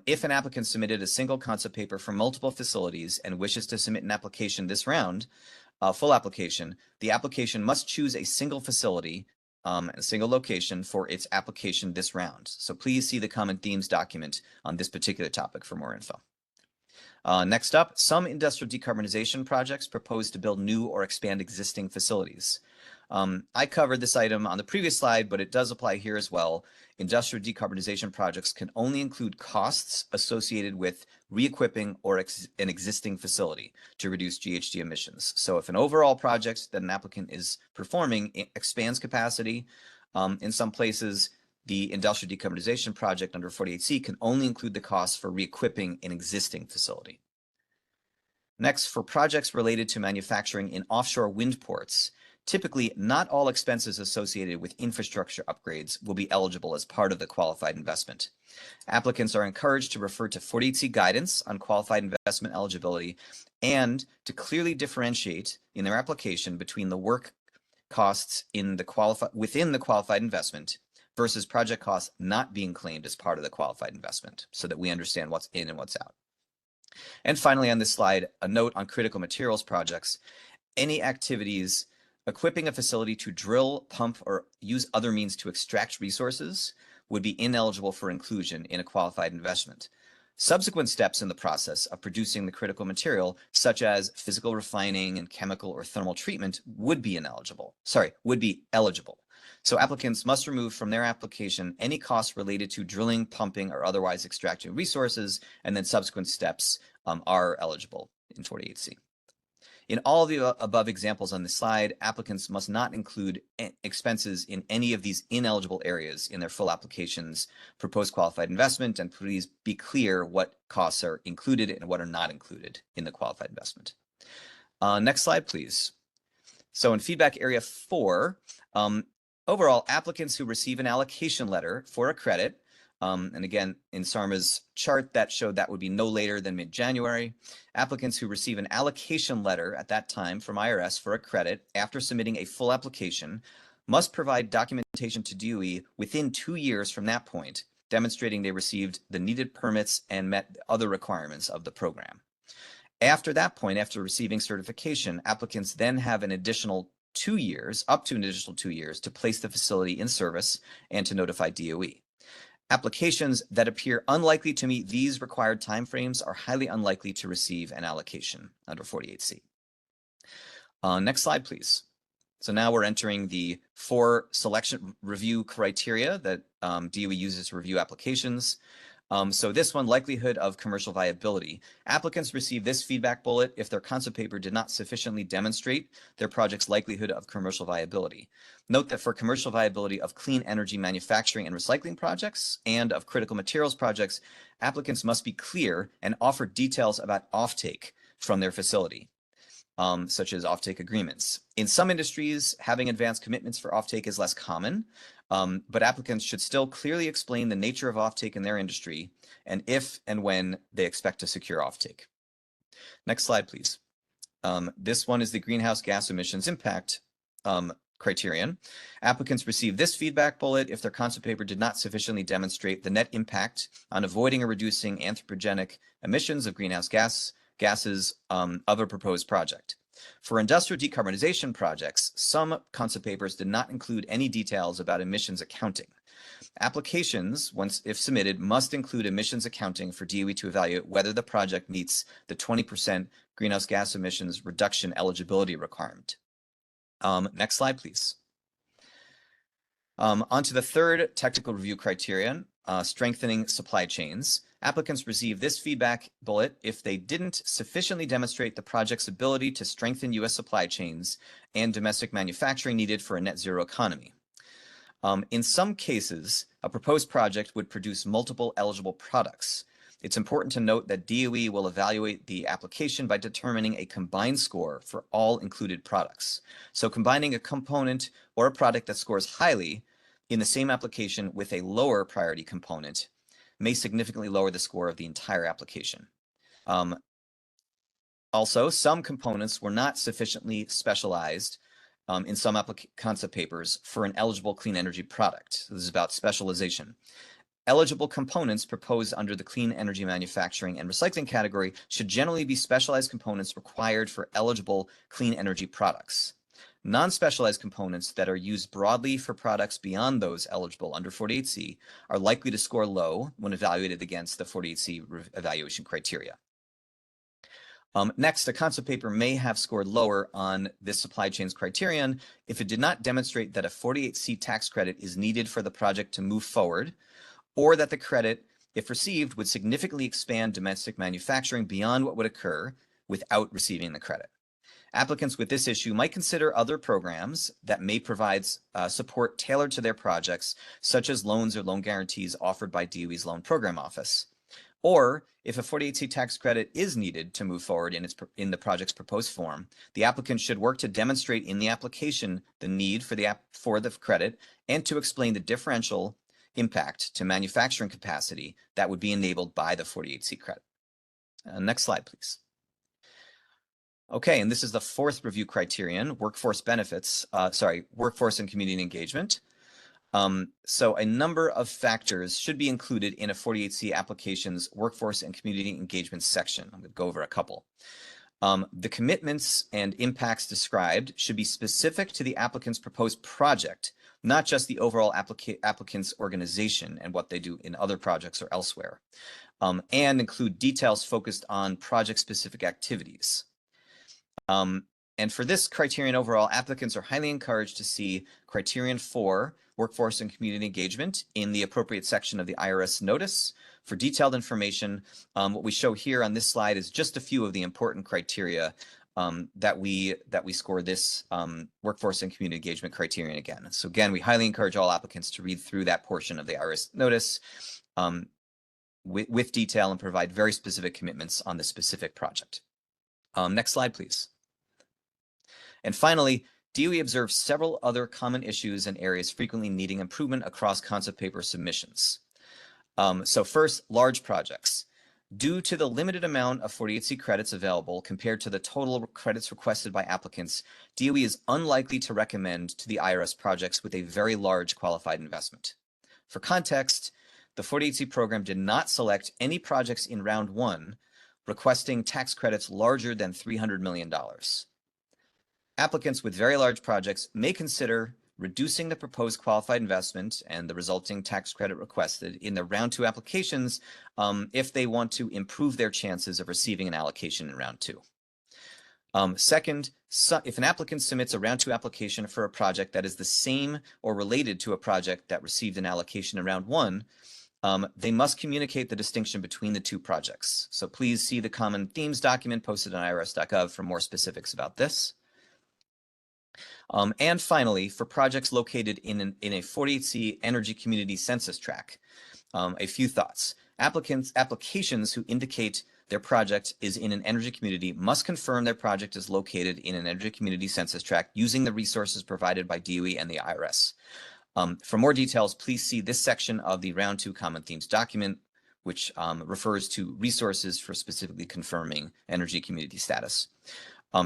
If an applicant submitted a single concept paper for multiple facilities and wishes to submit an application this round, a full application, the application must choose a single facility and a single location for its application this round. So please see the Common Themes document on this particular topic for more info. Next up, some industrial decarbonization projects propose to build new or expand existing facilities. I covered this item on the previous slide, but it does apply here as well. Industrial decarbonization projects can only include costs associated with re-equipping or an existing facility to reduce GHG emissions. So if an overall project that an applicant is performing expands capacity, in some places, the industrial decarbonization project under 48C can only include the costs for re-equipping an existing facility. Next, for projects related to manufacturing in offshore wind ports, typically, not all expenses associated with infrastructure upgrades will be eligible as part of the qualified investment. Applicants are encouraged to refer to 48C guidance on qualified investment eligibility and to clearly differentiate in their application between the work costs within the qualified investment versus project costs not being claimed as part of the qualified investment, so that we understand what's in and what's out. And finally, on this slide, a note on critical materials projects. Any activities equipping a facility to drill, pump, or use other means to extract resources would be ineligible for inclusion in a qualified investment. Subsequent steps in the process of producing the critical material, such as physical refining and chemical or thermal treatment, would be eligible. So applicants must remove from their application any costs related to drilling, pumping, or otherwise extracting resources, and then subsequent steps are eligible in 48C. In all of the above examples on this slide, applicants must not include expenses in any of these ineligible areas in their full application's proposed qualified investment, and please be clear what costs are included and what are not included in the qualified investment. Next slide, please. So in feedback area 4, overall, applicants who receive an allocation letter for a credit, and again, in Sarma's chart, that showed that would be no later than mid-January. Applicants who receive an allocation letter at that time from IRS for a credit after submitting a full application must provide documentation to DOE within 2 years from that point, demonstrating they received the needed permits and met other requirements of the program. After that point, after receiving certification, applicants then have an additional 2 years, up to an additional 2 years, to place the facility in service and to notify DOE. Applications that appear unlikely to meet these required timeframes are highly unlikely to receive an allocation under 48C. Next slide, please. So now we're entering the 4 selection review criteria that DOE uses to review applications. So this one, likelihood of commercial viability. Applicants receive this feedback bullet if their concept paper did not sufficiently demonstrate their project's likelihood of commercial viability. Note that for commercial viability of clean energy manufacturing and recycling projects and of critical materials projects, applicants must be clear and offer details about offtake from their facility, such as offtake agreements. In some industries, having advanced commitments for offtake is less common, but applicants should still clearly explain the nature of offtake in their industry and if and when they expect to secure offtake. Next slide, please. This one is the greenhouse gas emissions impact criterion. Applicants receive this feedback bullet if their concept paper did not sufficiently demonstrate the net impact on avoiding or reducing anthropogenic emissions of greenhouse gases of a proposed project. For industrial decarbonization projects, some concept papers did not include any details about emissions accounting. Applications, if submitted, must include emissions accounting for DOE to evaluate whether the project meets the 20% greenhouse gas emissions reduction eligibility requirement. Next slide, please. On to the third technical review criterion, strengthening supply chains. Applicants receive this feedback bullet if they didn't sufficiently demonstrate the project's ability to strengthen U.S. supply chains and domestic manufacturing needed for a net zero economy. In some cases, a proposed project would produce multiple eligible products. It's important to note that DOE will evaluate the application by determining a combined score for all included products. So combining a component or a product that scores highly in the same application with a lower priority component may significantly lower the score of the entire application. Also, some components were not sufficiently specialized in some concept papers for an eligible clean energy product. This is about specialization. Eligible components proposed under the clean energy manufacturing and recycling category should generally be specialized components required for eligible clean energy products. Non-specialized components that are used broadly for products beyond those eligible under 48C are likely to score low when evaluated against the 48C evaluation criteria. Next, a concept paper may have scored lower on this supply chains criterion if it did not demonstrate that a 48C tax credit is needed for the project to move forward, or that the credit, if received, would significantly expand domestic manufacturing beyond what would occur without receiving the credit. Applicants with this issue might consider other programs that may provide support tailored to their projects, such as loans or loan guarantees offered by DOE's Loan Program Office. Or if a 48C tax credit is needed to move forward in the project's proposed form, the applicant should work to demonstrate in the application the need for the credit and to explain the differential impact to manufacturing capacity that would be enabled by the 48C credit. Next slide, please. Okay, and this is the fourth review criterion, workforce and community engagement. So a number of factors should be included in a 48C application's workforce and community engagement section. I'm going to go over a couple. The commitments and impacts described should be specific to the applicant's proposed project, not just the overall applicant's organization and what they do in other projects or elsewhere, and include details focused on project-specific activities. And for this criterion overall, applicants are highly encouraged to see criterion 4, workforce and community engagement, in the appropriate section of the IRS notice. For detailed information, what we show here on this slide is just a few of the important criteria that we score this workforce and community engagement criterion again. So again, we highly encourage all applicants to read through that portion of the IRS notice with detail and provide very specific commitments on the specific project. Next slide, please. And finally, DOE observes several other common issues and areas frequently needing improvement across concept paper submissions. So first, large projects. Due to the limited amount of 48C credits available compared to the total credits requested by applicants, DOE is unlikely to recommend to the IRS projects with a very large qualified investment. For context, the 48C program did not select any projects in round 1 requesting tax credits larger than $300 million. Applicants with very large projects may consider reducing the proposed qualified investment and the resulting tax credit requested in the round 2 applications if they want to improve their chances of receiving an allocation in round 2. Second, if an applicant submits a round 2 application for a project that is the same or related to a project that received an allocation in round 1, they must communicate the distinction between the two projects. So please see the common themes document posted on irs.gov for more specifics about this. And finally, for projects located in a 48C energy community census tract, a few thoughts. Applications who indicate their project is in an energy community must confirm their project is located in an energy community census tract using the resources provided by DOE and the IRS. For more details, please see this section of the Round 2 Common Themes document, which refers to resources for specifically confirming energy community status.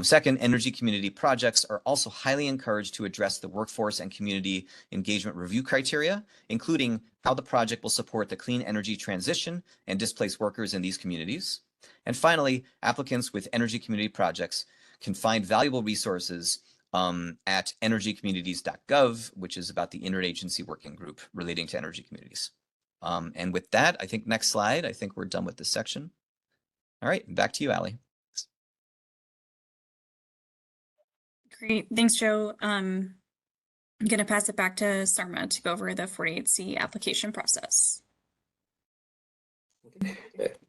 Second, energy community projects are also highly encouraged to address the workforce and community engagement review criteria, including how the project will support the clean energy transition and displace workers in these communities. And finally, applicants with energy community projects can find valuable resources at energycommunities.gov, which is about the interagency working group relating to energy communities. And with that, I think next slide, I think we're done with this section. All right, back to you, Ali. Great, thanks, Joe. I'm going to pass it back to Sarma to go over the 48C application process.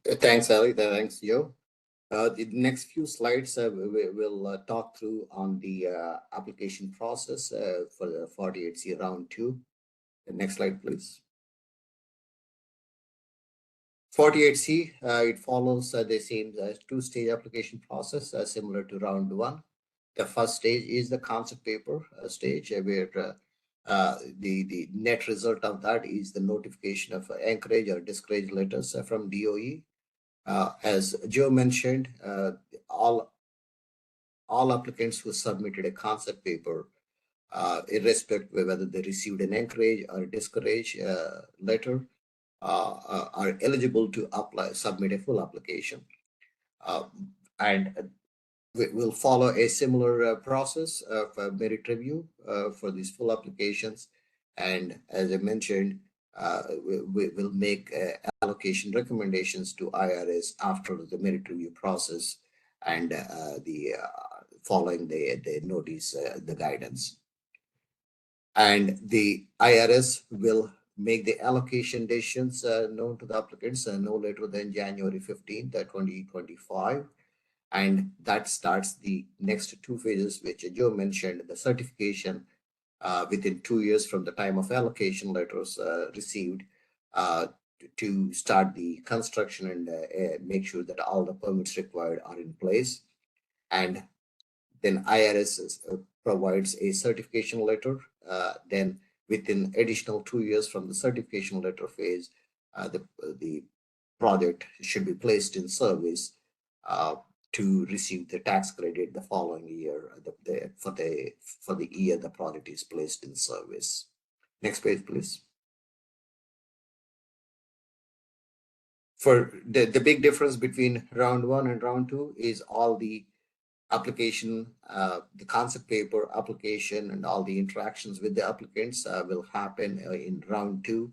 Thanks, Ali. Thanks, Joe. The next few slides we'll talk through on the application process for the 48C round 2. The next slide, please. 48C, it follows the same two-stage application process similar to round 1. The first stage is the concept paper stage, where the net result of that is the notification of encourage or discourage letters from DOE. As Joe mentioned, all applicants who submitted a concept paper, irrespective of whether they received an encourage or discourage letter, are eligible to submit a full application. And we'll follow a similar process of merit review for these full applications. And as I mentioned, we will make allocation recommendations to IRS after the merit review process and following the notice, the guidance. And the IRS will make the allocation decisions known to the applicants no later than January 15th, 2025. And that starts the next 2 phases, which Joe mentioned, the certification within 2 years from the time of allocation letters received to start the construction and make sure that all the permits required are in place. And then IRS provides a certification letter. Then within additional 2 years from the certification letter phase, the project should be placed in service to receive the tax credit the following year for the year the project is placed in service. Next page, please. For the big difference between round 1 and round 2 is all the application, the concept paper application and all the interactions with the applicants will happen in round 2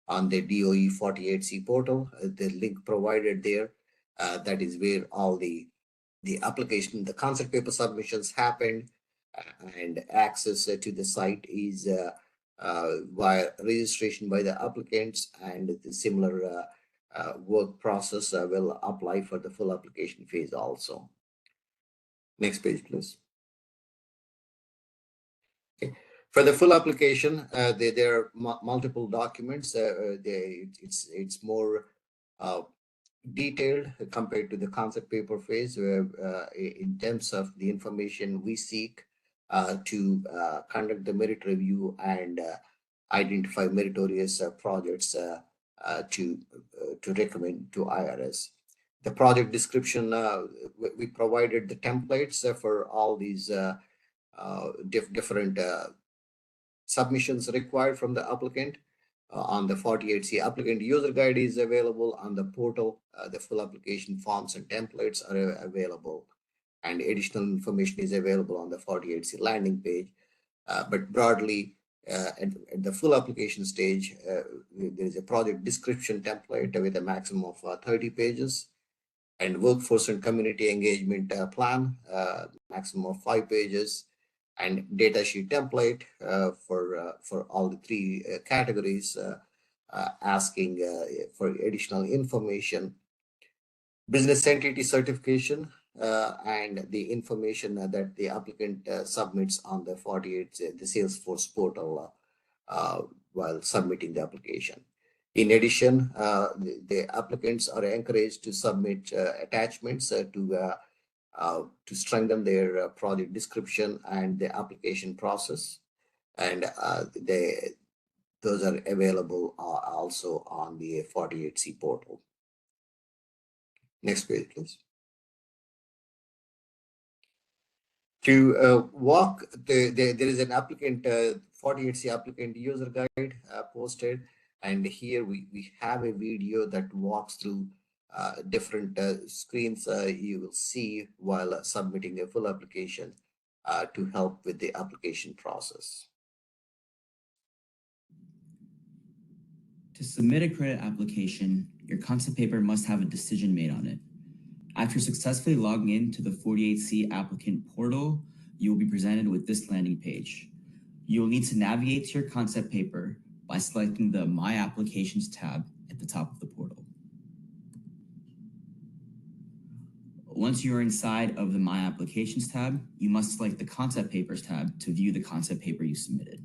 on the DOE 48C portal. The link provided there, that is where all the application, the concept paper submissions happened, and access to the site is via registration by the applicants, and the similar work process will apply for the full application phase also. Next page, please. Okay. For the full application, there are multiple documents. It's more detailed compared to the concept paper phase, where in terms of the information we seek to conduct the merit review and identify meritorious projects to recommend to IRS. The project description, we provided the templates for all these different submissions required from the applicant. On the 48C applicant user guide is available on the portal. The full application forms and templates are available, and additional information is available on the 48C landing page. But broadly, at the full application stage, there is a project description template with a maximum of 30 pages, and workforce and community engagement plan, maximum of 5 pages, and datasheet template for all the 3 categories, asking for additional information, business entity certification, and the information that the applicant submits on the 48, the Salesforce portal while submitting the application. In addition, the applicants are encouraged to submit attachments to strengthen their project description and the application process, and those are available also on the 48C portal. Next page, please. To there is an applicant, 48C applicant user guide posted, and here we have a video that walks through different screens you will see while submitting a full application to help with the application process. To submit a credit application, your concept paper must have a decision made on it. After successfully logging into the 48C applicant portal, you will be presented with this landing page. You will need to navigate to your concept paper by selecting the My Applications tab at the top of the portal. Once you are inside of the My Applications tab, you must select the Concept Papers tab to view the concept paper you submitted.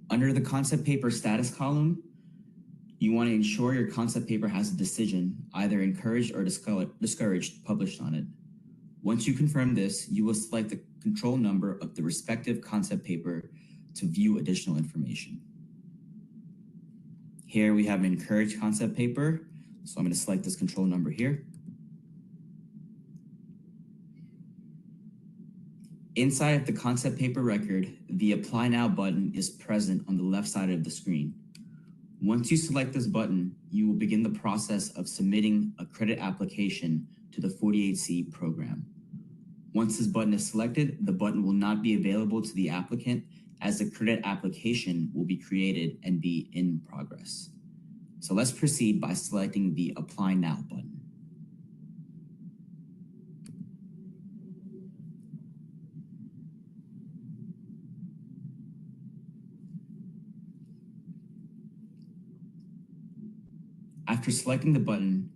Under the concept paper status column, you want to ensure your concept paper has a decision, either encouraged or discouraged, published on it. Once you confirm this, you will select the control number of the respective concept paper to view additional information. Here we have an encouraged concept paper, so I'm going to select this control number here. Inside of the concept paper record, the Apply Now button is present on the left side of the screen. Once you select this button, you will begin the process of submitting a credit application to the 48C program. Once this button is selected, the button will not be available to the applicant as the credit application will be created and be in progress. So let's proceed by selecting the Apply Now button. After selecting the button,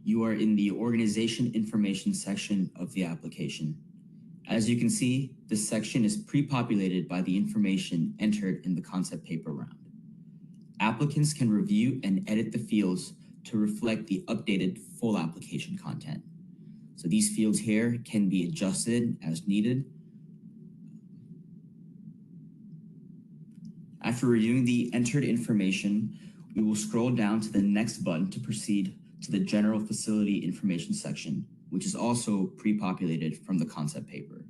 you are in the Organization Information section of the application. As you can see, this section is pre-populated by the information entered in the concept paper round. Applicants can review and edit the fields to reflect the updated full application content. So these fields here can be adjusted as needed. After reviewing the entered information, we will scroll down to the next button to proceed to the General Facility Information section, which is also pre-populated from the concept paper.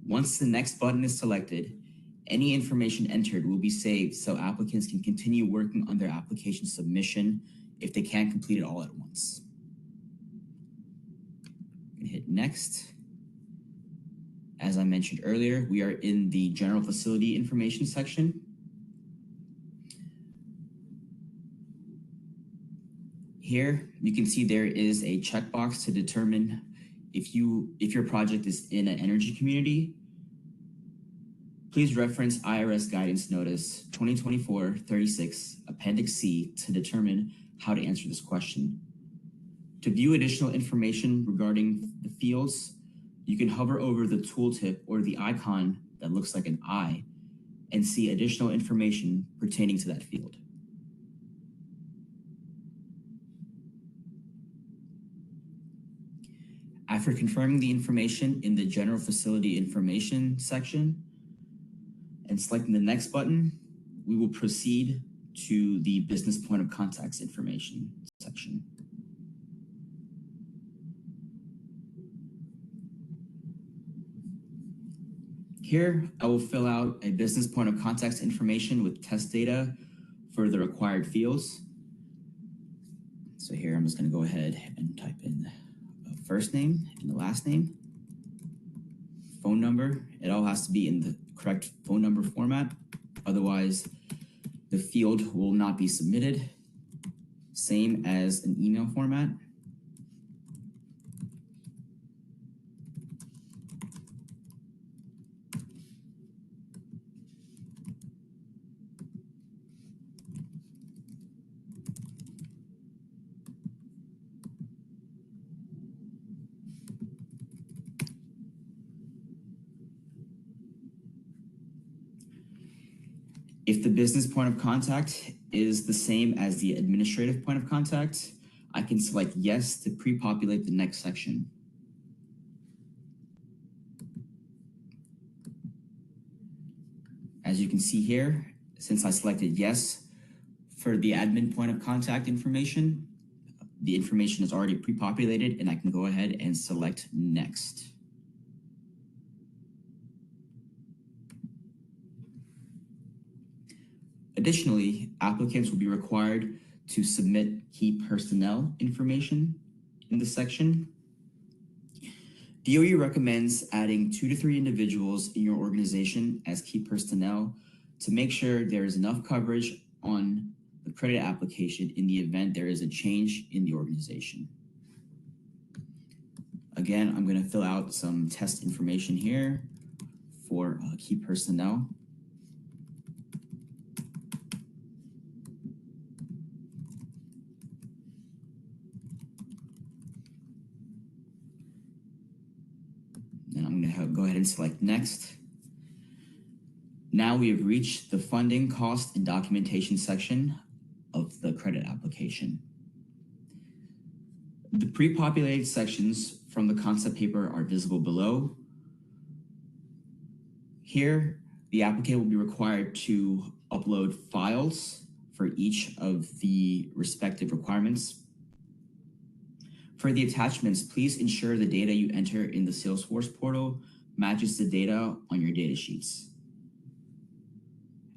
Once the next button is selected, any information entered will be saved so applicants can continue working on their application submission if they can't complete it all at once. I'm gonna hit Next. As I mentioned earlier, we are in the General Facility Information section. Here, you can see there is a checkbox to determine if your project is in an energy community. Please reference IRS Guidance Notice 2024-36 Appendix C to determine how to answer this question. To view additional information regarding the fields, you can hover over the tooltip or the icon that looks like an eye and see additional information pertaining to that field. After confirming the information in the General Facility Information section and selecting the Next button, we will proceed to the Business Point of Contacts information section. Here, I will fill out a Business Point of Contacts information with test data for the required fields. So here, I'm just going to go ahead and type in first name and the last name, phone number. It all has to be in the correct phone number format. Otherwise, the field will not be submitted. Same as an email format. If the business point of contact is the same as the administrative point of contact, I can select yes to pre-populate the next section. As you can see here, since I selected yes for the admin point of contact information, the information is already pre-populated and I can go ahead and select next. Additionally, applicants will be required to submit key personnel information in this section. DOE recommends adding 2 to 3 individuals in your organization as key personnel to make sure there is enough coverage on the credit application in the event there is a change in the organization. Again, I'm going to fill out some test information here for key personnel. And I'm going to go ahead and select next. Now we have reached the funding, cost, and documentation section of the credit application. The pre-populated sections from the concept paper are visible below. Here, the applicant will be required to upload files for each of the respective requirements. For the attachments, please ensure the data you enter in the Salesforce portal matches the data on your data sheets.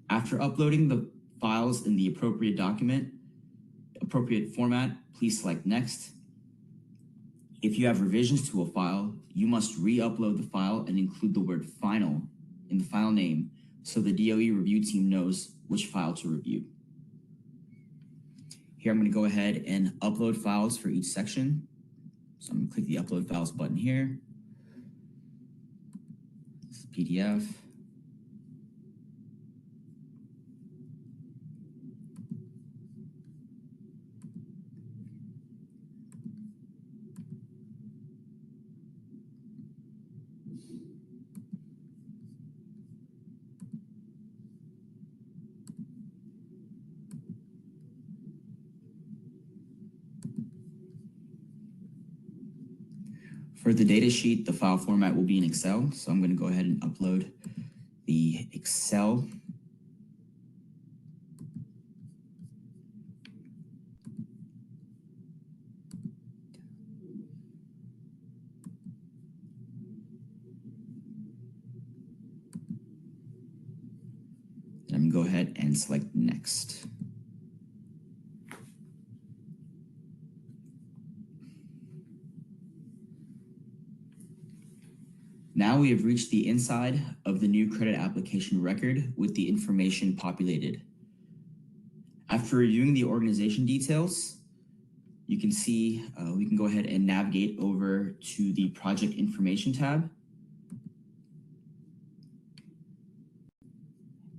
After uploading the files in the appropriate format, please select next. If you have revisions to a file, you must re-upload the file and include the word final in the file name so the DOE review team knows which file to review. Here I'm going to go ahead and upload files for each section. So I'm going to click the upload files button here. This is PDF. For the data sheet, the file format will be in Excel. So I'm going to go ahead and upload the Excel. And I'm going to go ahead and select next. Now we have reached the inside of the new credit application record with the information populated. After reviewing the organization details, you can see we can go ahead and navigate over to the project information tab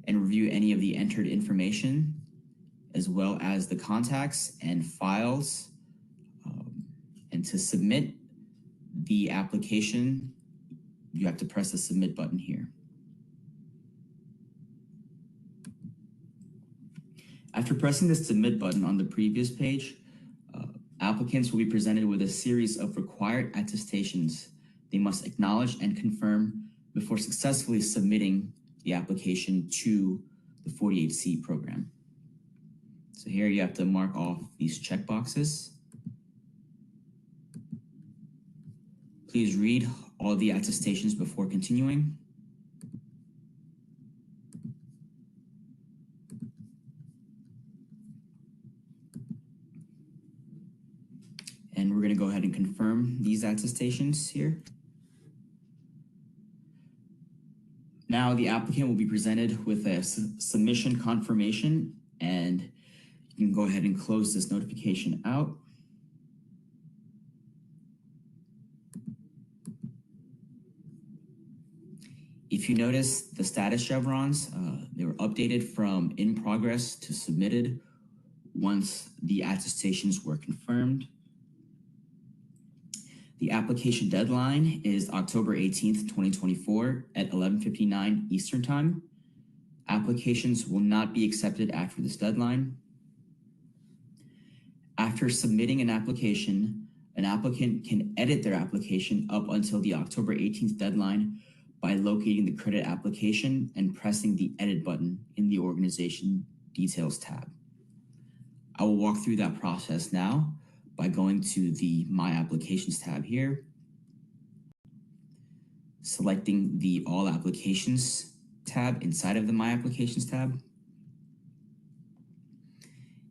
and review any of the entered information, as well as the contacts and files. And to submit the application, you have to press the submit button here. After pressing the submit button on the previous page, applicants will be presented with a series of required attestations they must acknowledge and confirm before successfully submitting the application to the 48C program. So here you have to mark off these checkboxes. Please read all the attestations before continuing. And we're going to go ahead and confirm these attestations here. Now the applicant will be presented with a submission confirmation, and you can go ahead and close this notification out. If you notice the status chevrons, they were updated from in progress to submitted once the attestations were confirmed. The application deadline is October 18th, 2024 at 11:59 Eastern Time. Applications will not be accepted after this deadline. After submitting an applicant can edit their application up until the October 18th deadline by locating the credit application and pressing the edit button in the organization details tab. I will walk through that process now, by going to the My Applications tab here, selecting the All Applications tab inside of the My Applications tab.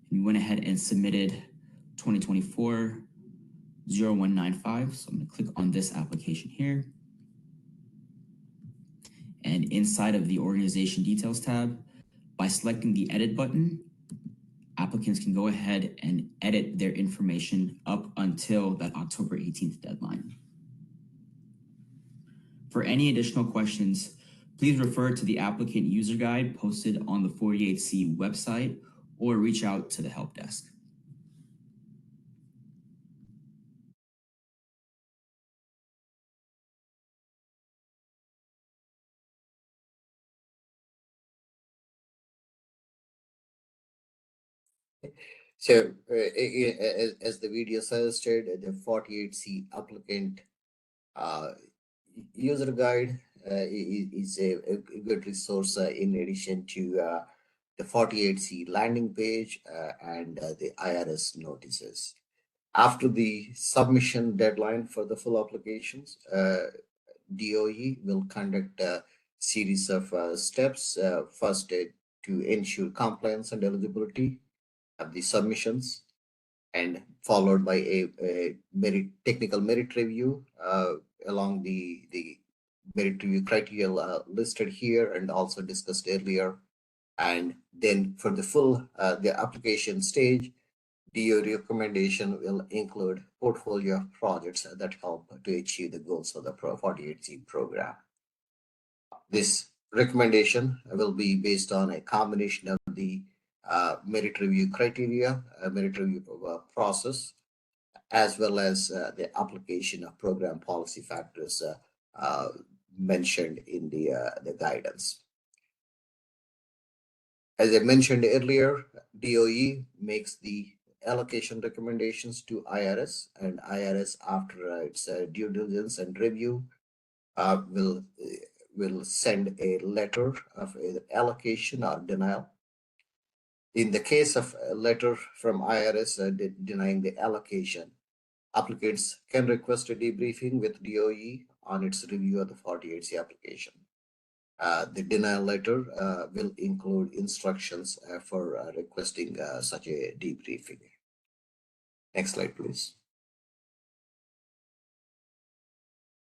You went ahead and submitted 2024-0195. So I'm going to click on this application here. And inside of the Organization Details tab, by selecting the Edit button, applicants can go ahead and edit their information up until that October 18th deadline. For any additional questions, please refer to the applicant user guide posted on the 48C website or reach out to the help desk. So as the video suggested, the 48C applicant user guide is a good resource in addition to the 48C landing page and the IRS notices. After the submission deadline for the full applications, DOE will conduct a series of steps. First, to ensure compliance and eligibility of the submissions, and followed by a technical merit review along the merit review criteria listed here and also discussed earlier. And then for the full the application stage, DO recommendation will include portfolio of projects that help to achieve the goals of the 48C program. This recommendation will be based on a combination of the merit review criteria, merit review process, as well as the application of program policy factors mentioned in the guidance. As I mentioned earlier, DOE makes the allocation recommendations to IRS, and IRS, after its due diligence and review, will send a letter of either allocation or denial. In the case of a letter from IRS denying the allocation, applicants can request a debriefing with DOE on its review of the 48C application. The denial letter will include instructions for requesting such a debriefing. Next slide, please.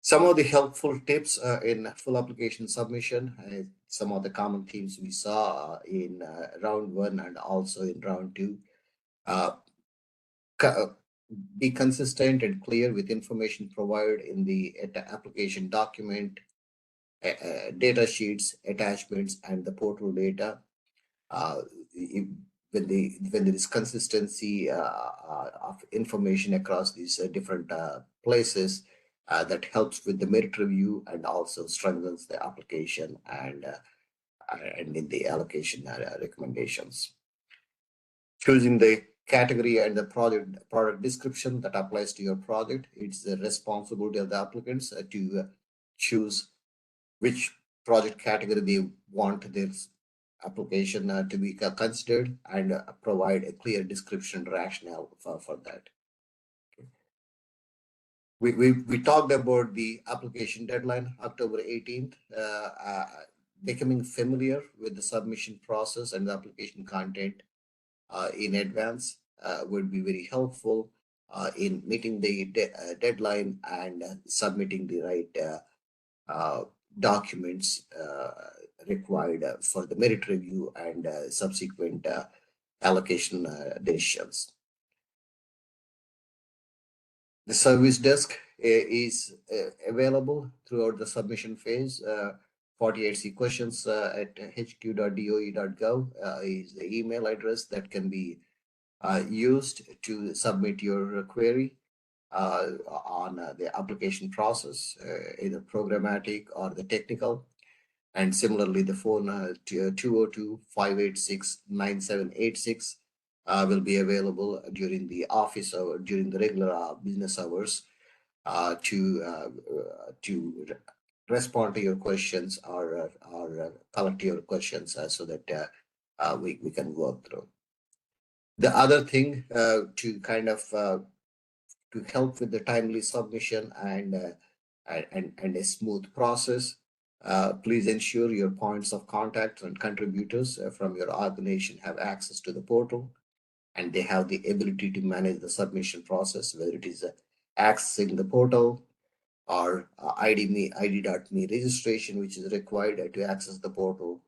Some of the helpful tips in full application submission, some of the common themes we saw in round 1 and also in round 2. Be consistent and clear with information provided in the application document, data sheets, attachments, and the portal data. When there is consistency of information across these different places, that helps with the merit review and also strengthens the application and in the allocation recommendations. Choosing the category and the product description that applies to your project. It's the responsibility of the applicants to choose which project category they want their application to be considered and provide a clear description rationale for that. We talked about the application deadline, October 18th. Becoming familiar with the submission process and the application content in advance would be very helpful in meeting the deadline and submitting the right documents required for the merit review and subsequent allocation decisions. The service desk is available throughout the submission phase. 48C questions at hq.doe.gov is the email address that can be used to submit your query on the application process, either programmatic or the technical. And similarly, the phone 202-586-9786 will be available during the office hour, during the regular business hours to respond to your questions or collect your questions so that we can work through. The other thing to kind of to help with the timely submission and a smooth process. Please ensure your points of contact and contributors from your organization have access to the portal, and they have the ability to manage the submission process, whether it is accessing the portal or ID.me registration, which is required to access the portal,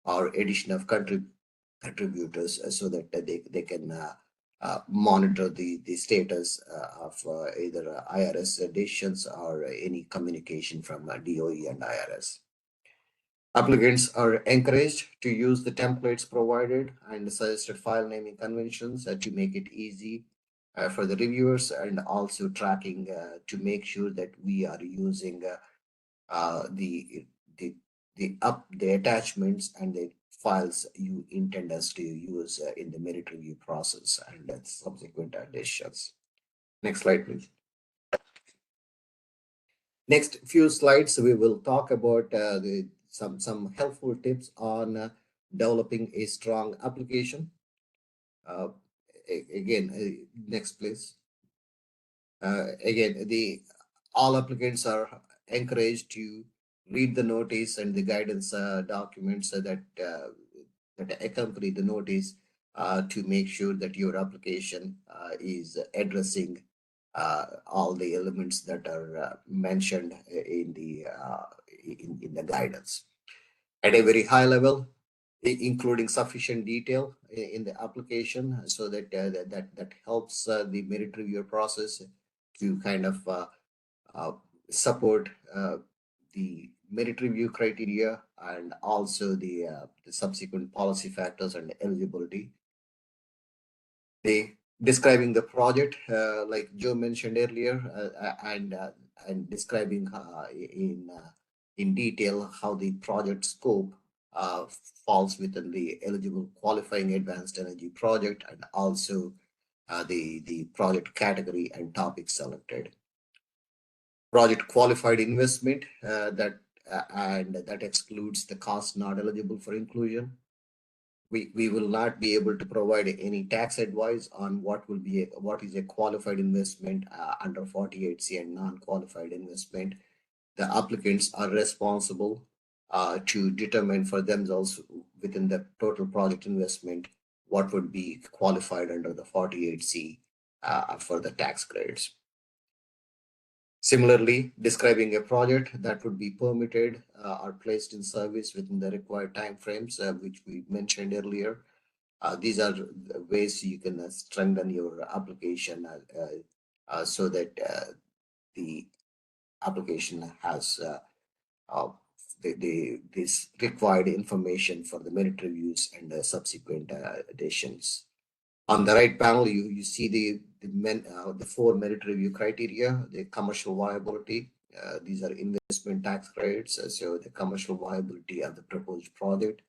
or addition of contributors so that they can monitor the status of either IRS additions or any communication from DOE and IRS. Applicants are encouraged to use the templates provided and suggested file naming conventions to make it easy for the reviewers, and also tracking to make sure that we are using the attachments and the files you intend us to use in the merit review process and subsequent additions. Next slide, please. Next few slides, we will talk about some helpful tips on developing a strong application. Again, next please. Again, all applicants are encouraged to read the notice and the guidance documents that accompany the notice to make sure that your application is addressing all the elements that are mentioned in the guidance. At a very high level, including sufficient detail in the application, so that that helps the merit review process to kind of support the merit review criteria and also the subsequent policy factors and eligibility. Describing the project, like Joe mentioned earlier, and describing in detail how the project scope falls within the eligible qualifying advanced energy project, and also the project category and topic selected. Project qualified investment that excludes the cost not eligible for inclusion. We will not be able to provide any tax advice on what is a qualified investment under 48C and non-qualified investment. The applicants are responsible to determine for themselves within the total project investment what would be qualified under the 48C for the tax credits. Similarly, describing a project that would be permitted or placed in service within the required timeframes, which we mentioned earlier. These are the ways you can strengthen your application so that the application has this required information for the merit reviews and the subsequent additions. On the right panel, you see the four merit review criteria: the commercial viability. These are investment tax credits. So the commercial viability of the proposed project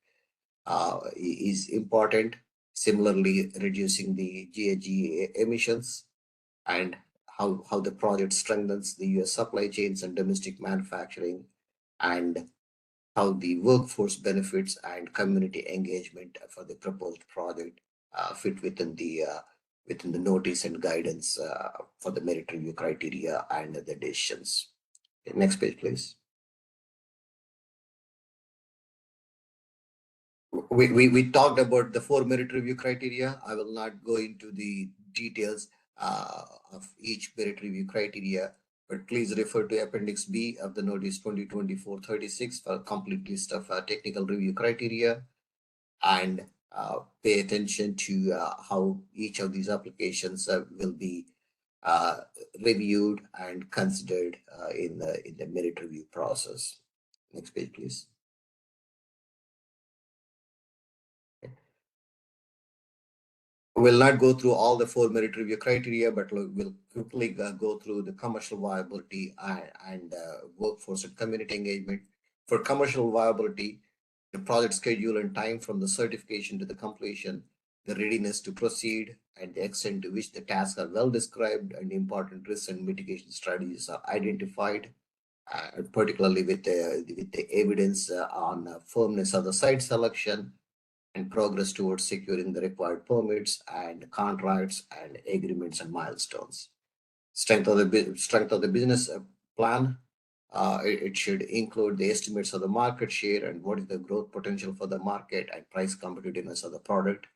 is important. Similarly, reducing the GHG emissions, and how the project strengthens the US supply chains and domestic manufacturing, and how the workforce benefits and community engagement for the proposed project fit within the notice and guidance for the merit review criteria and the decisions. Okay, next page, please. We talked about the four merit review criteria. I will not go into the details of each merit review criteria, but please refer to Appendix B of the Notice 2024-36 for a complete list of technical review criteria, and pay attention to how each of these applications will be reviewed and considered in the merit review process. Next page, please. We'll not go through all the four merit review criteria, but we'll quickly go through the commercial viability and workforce and community engagement. For commercial viability, the project schedule and time from the certification to the completion, the readiness to proceed, and the extent to which the tasks are well described and important risks and mitigation strategies are identified, particularly with the evidence on firmness of the site selection and progress towards securing the required permits and contracts and agreements and milestones. Strength of the business plan. It should include the estimates of the market share and what is the growth potential for the market and price competitiveness of the product,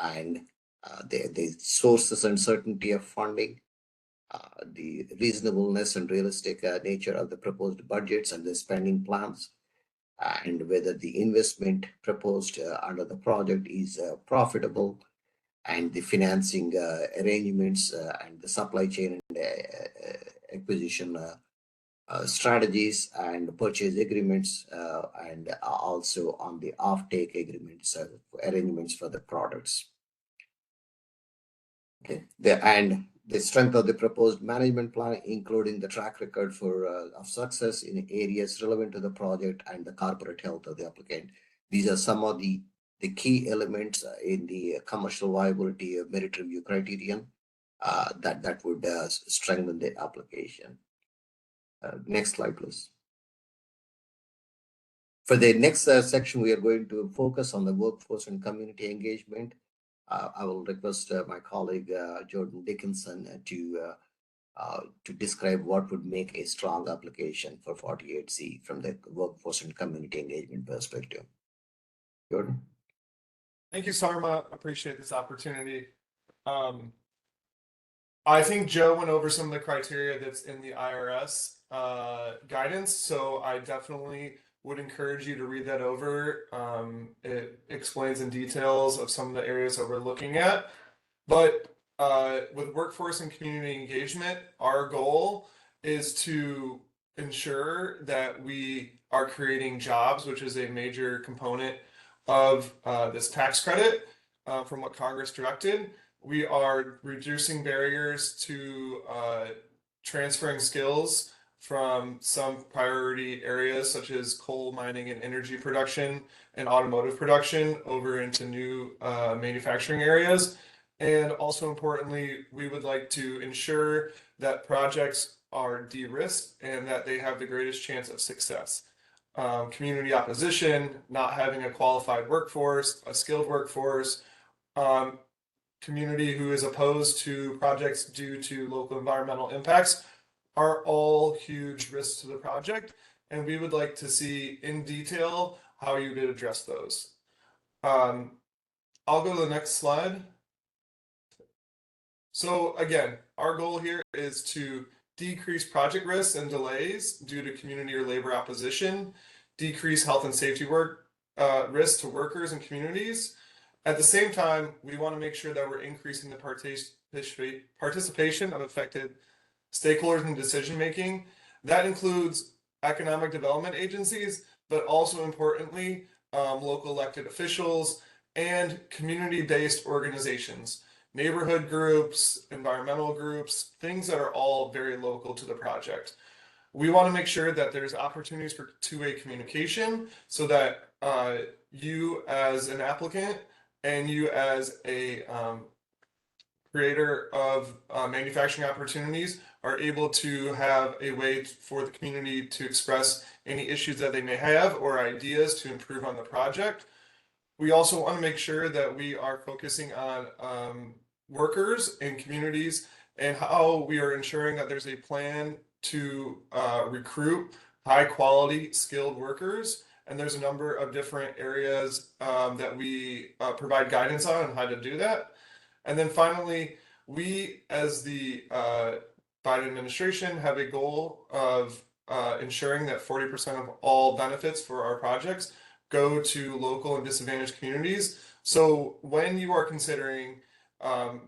and the sources and certainty of funding, the reasonableness and realistic nature of the proposed budgets and the spending plans, and whether the investment proposed under the project is profitable, and the financing arrangements and the supply chain and acquisition strategies and purchase agreements, and also on the offtake agreements, arrangements for the products. Okay, the strength of the proposed management plan, including the track record for of success in areas relevant to the project and the corporate health of the applicant. These are some of the key elements in the commercial viability merit review criterion that would strengthen the application. Next slide, please. For the next section, we are going to focus on the workforce and community engagement. I will request my colleague Jordan Dickinson to describe what would make a strong application for 48C from the workforce and community engagement perspective. Jordan. Thank you, Sarma. Appreciate this opportunity. I think Joe went over some of the criteria that's in the IRS guidance, so I definitely would encourage you to read that over. It explains in details of some of the areas that we're looking at. But with workforce and community engagement, our goal is to ensure that we are creating jobs, which is a major component of this tax credit from what Congress directed. We are reducing barriers to transferring skills from some priority areas such as coal mining and energy production and automotive production over into new manufacturing areas. And also importantly, we would like to ensure that projects are de-risked and that they have the greatest chance of success. Community opposition, not having a qualified workforce, a skilled workforce, community who is opposed to projects due to local environmental impacts are all huge risks to the project, and we would like to see in detail how you could address those. I'll go to the next slide. So again, our goal here is to decrease project risks and delays due to community or labor opposition, decrease health and safety risks to workers and communities. At the same time, we want to make sure that we're increasing the participation of affected stakeholders in decision making. That includes economic development agencies, but also importantly, local elected officials and community-based organizations, neighborhood groups, environmental groups, things that are all very local to the project. We want to make sure that there's opportunities for two-way communication so that you as an applicant and you as a creator of manufacturing opportunities are able to have a way for the community to express any issues that they may have or ideas to improve on the project. We also want to make sure that we are focusing on workers and communities and how we are ensuring that there's a plan to recruit high quality skilled workers. And there's a number of different areas that we provide guidance on how to do that. And then finally, we as the Biden administration have a goal of ensuring that 40% of all benefits for our projects go to local and disadvantaged communities. So when you are considering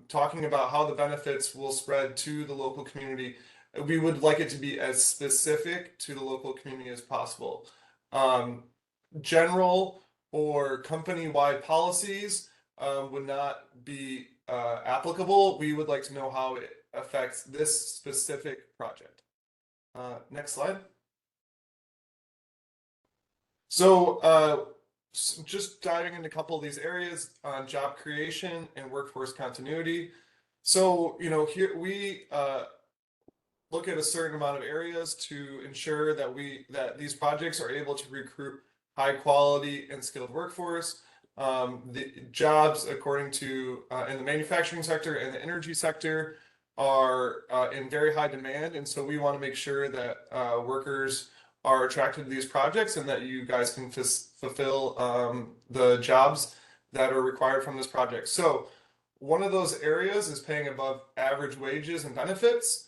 talking about how the benefits will spread to the local community, we would like it to be as specific to the local community as possible. General or company-wide policies would not be applicable. We would like to know how it affects this specific project. Next slide. So just diving into a couple of these areas on job creation and workforce continuity. So, here we look at a certain amount of areas to ensure that these projects are able to recruit high quality and skilled workforce. The jobs, according to in the manufacturing sector and the energy sector, are in very high demand, and so we want to make sure that workers are attracted to these projects and that you guys can fulfill the jobs that are required from this project. So one of those areas is paying above average wages and benefits.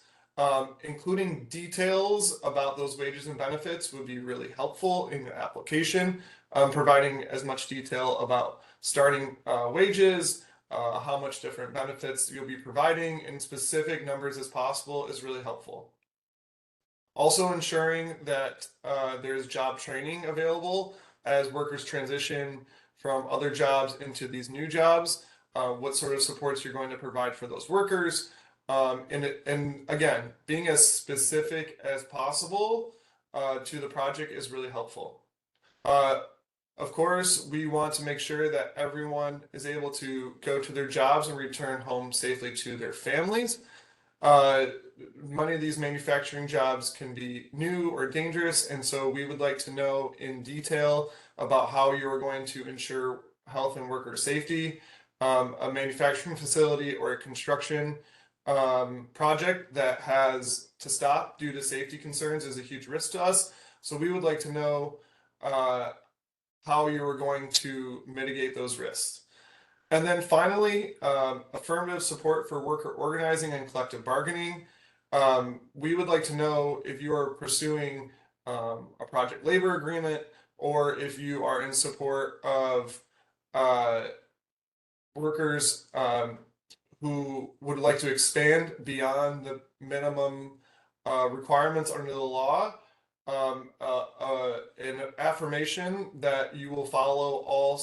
Including details about those wages and benefits would be really helpful in the application. Providing as much detail about starting wages, how much different benefits you'll be providing in specific numbers as possible is really helpful. Also ensuring that there's job training available as workers transition from other jobs into these new jobs, what sort of supports you're going to provide for those workers. And again, being as specific as possible to the project is really helpful. Of course, we want to make sure that everyone is able to go to their jobs and return home safely to their families. Many of these manufacturing jobs can be new or dangerous, and so we would like to know in detail about how you are going to ensure health and worker safety. A manufacturing facility or a construction project that has to stop due to safety concerns is a huge risk to us. So we would like to know how you are going to mitigate those risks. And then finally, affirmative support for worker organizing and collective bargaining. We would like to know if you are pursuing a project labor agreement or if you are in support of workers who would like to expand beyond the minimum requirements under the law. An affirmation that you will follow all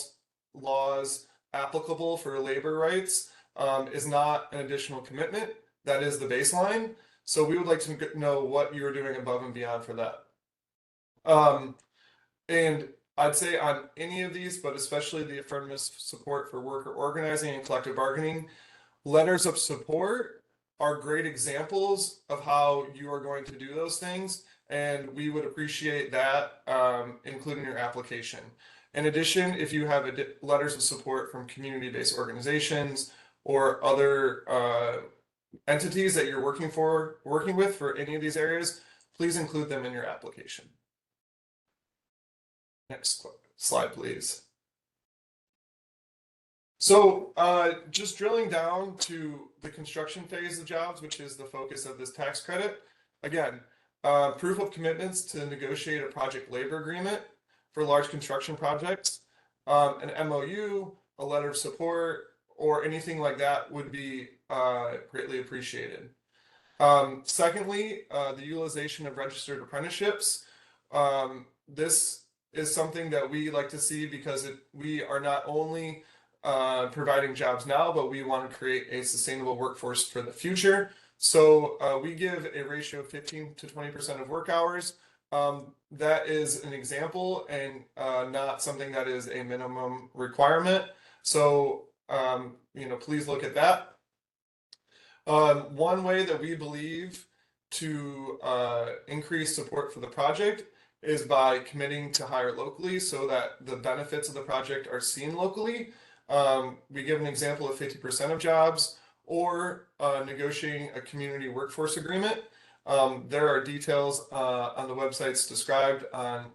laws applicable for labor rights is not an additional commitment. That is the baseline. So we would like to know what you are doing above and beyond for that. And I'd say on any of these, but especially the affirmative support for worker organizing and collective bargaining, letters of support are great examples of how you are going to do those things, and we would appreciate that including your application. In addition, if you have letters of support from community-based organizations or other entities that you're working with for any of these areas, please include them in your application. Next slide, please. So just drilling down to the construction phase of jobs, which is the focus of this tax credit. Again, proof of commitments to negotiate a project labor agreement for large construction projects, an MOU, a letter of support, or anything like that would be greatly appreciated. Secondly, the utilization of registered apprenticeships. This is something that we like to see because we are not only providing jobs now, but we want to create a sustainable workforce for the future. So we give a ratio of 15 to 20% of work hours. That is an example and not something that is a minimum requirement. So, please look at that. One way that we believe to increase support for the project is by committing to hire locally so that the benefits of the project are seen locally. We give an example of 50% of jobs or negotiating a community workforce agreement. There are details on the websites described on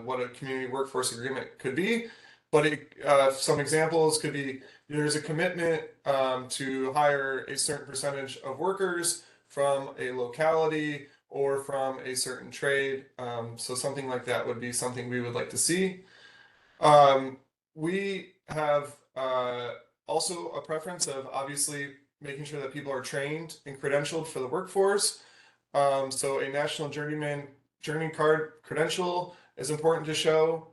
what a community workforce agreement could be, but some examples could be there's a commitment to hire a certain percentage of workers from a locality or from a certain trade. So something like that would be something we would like to see. We have also a preference of obviously making sure that people are trained and credentialed for the workforce. So a national journey card credential is important to show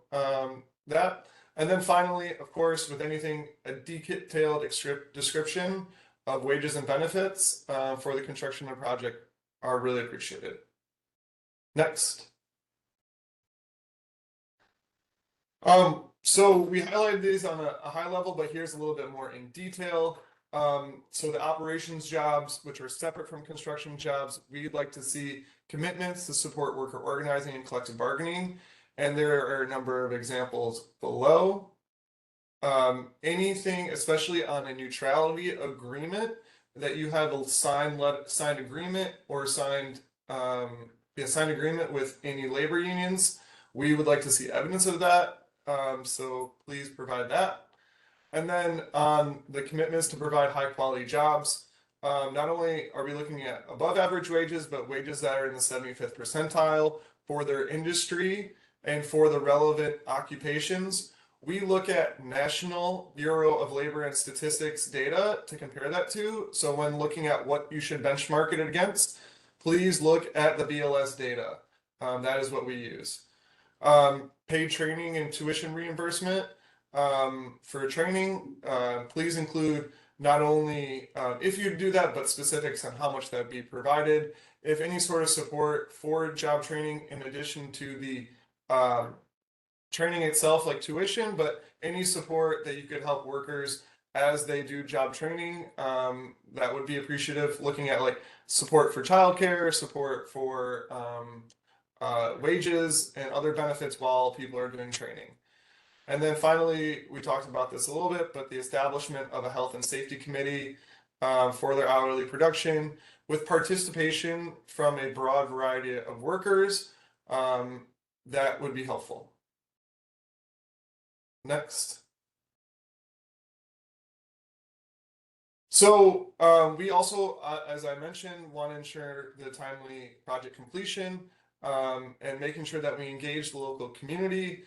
that. And then finally, of course, with anything, a detailed description of wages and benefits for the construction of the project are really appreciated. Next. So we highlighted these on a high level, but here's a little bit more in detail. So the operations jobs, which are separate from construction jobs, we'd like to see commitments to support worker organizing and collective bargaining. And there are a number of examples below. Anything, especially on a neutrality agreement, that you have a signed agreement or signed agreement with any labor unions. We would like to see evidence of that. So please provide that. And then on the commitments to provide high quality jobs, not only are we looking at above average wages, but wages that are in the 75th percentile for their industry and for the relevant occupations. We look at National Bureau of Labor and Statistics data to compare that to. So when looking at what you should benchmark it against, please look at the BLS data. That is what we use. Paid training and tuition reimbursement for training. Please include not only if you do that, but specifics on how much that would be provided. If any sort of support for job training in addition to the training itself, like tuition, but any support that you could help workers as they do job training, that would be appreciative. Looking at like support for childcare, support for wages and other benefits while people are doing training. And then finally, we talked about this a little bit, but the establishment of a health and safety committee for their hourly production with participation from a broad variety of workers, that would be helpful. Next. So we also, as I mentioned, want to ensure the timely project completion and making sure that we engage the local community.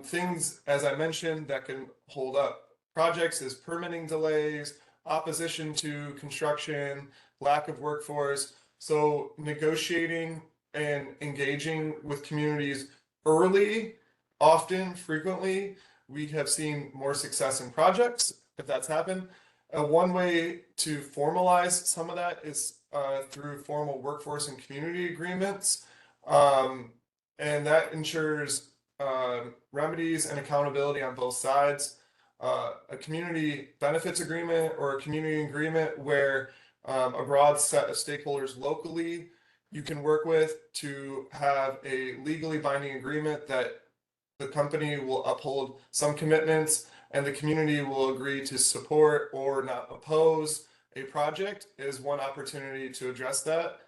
Things, as I mentioned, that can hold up projects is permitting delays, opposition to construction, lack of workforce. So negotiating and engaging with communities early, often, frequently, we have seen more success in projects if that's happened. One way to formalize some of that is through formal workforce and community agreements. And that ensures remedies and accountability on both sides. A community benefits agreement or a community agreement where a broad set of stakeholders locally you can work with to have a legally binding agreement that the company will uphold some commitments and the community will agree to support or not oppose a project is one opportunity to address that.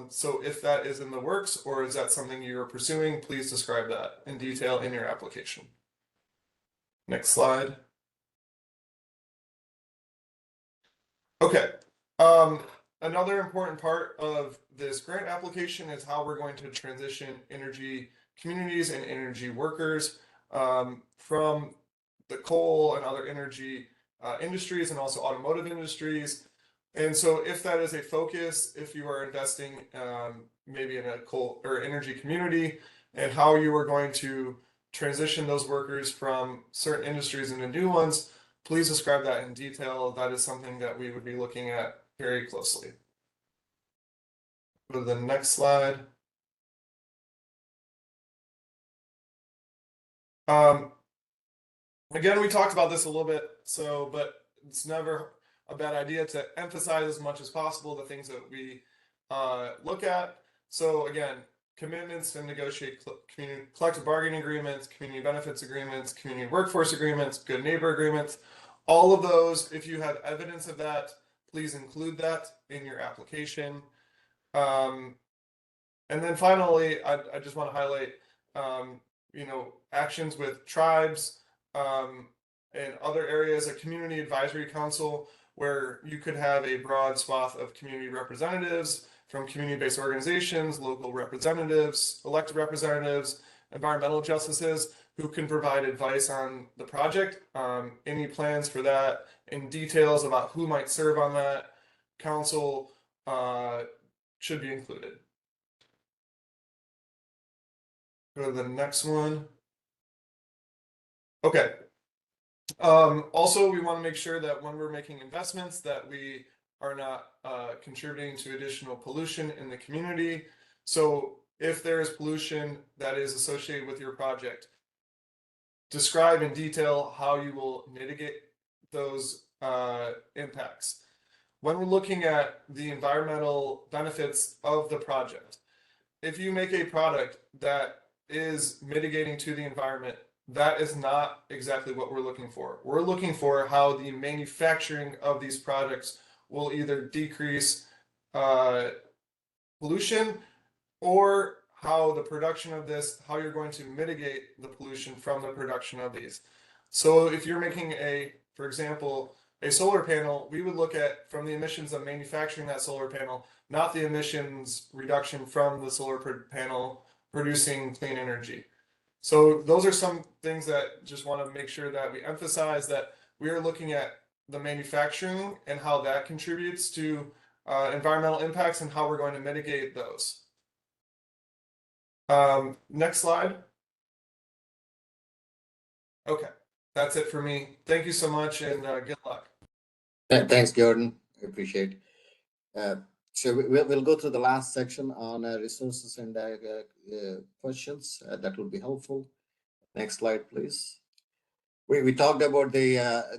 So if that is in the works or is that something you're pursuing, please describe that in detail in your application. Next slide. Okay. Another important part of this grant application is how we're going to transition energy communities and energy workers from the coal and other energy industries and also automotive industries. And so if that is a focus, if you are investing maybe in a coal or energy community and how you are going to transition those workers from certain industries into new ones, please describe that in detail. That is something that we would be looking at very closely. Go to the next slide. Again, we talked about this a little bit, but it's never a bad idea to emphasize as much as possible the things that we look at. So again, commitments to negotiate collective bargaining agreements, community benefits agreements, community workforce agreements, good neighbor agreements, all of those. If you have evidence of that, please include that in your application. And then finally, I just want to highlight, actions with tribes and other areas, a community advisory council where you could have a broad swath of community representatives from community-based organizations, local representatives, elected representatives, environmental justices who can provide advice on the project. Any plans for that and details about who might serve on that council should be included. Go to the next one. Okay. Also, we want to make sure that when we're making investments that we are not contributing to additional pollution in the community. So if there is pollution that is associated with your project, describe in detail how you will mitigate those impacts. When we're looking at the environmental benefits of the project, if you make a product that is mitigating to the environment, that is not exactly what we're looking for. We're looking for how the manufacturing of these products will either decrease pollution, or how the production of this, how you're going to mitigate the pollution from the production of these. So if you're making for example, a solar panel, we would look at from the emissions of manufacturing that solar panel, not the emissions reduction from the solar panel producing clean energy. So those are some things that just want to make sure that we emphasize, that we are looking at the manufacturing and how that contributes to environmental impacts and how we're going to mitigate those. Next slide. Okay, that's it for me. Thank you so much, and good luck. Thanks, Jordan. I appreciate it. So we'll go to the last section on resources and questions. That will be helpful. Next slide, please. We talked about the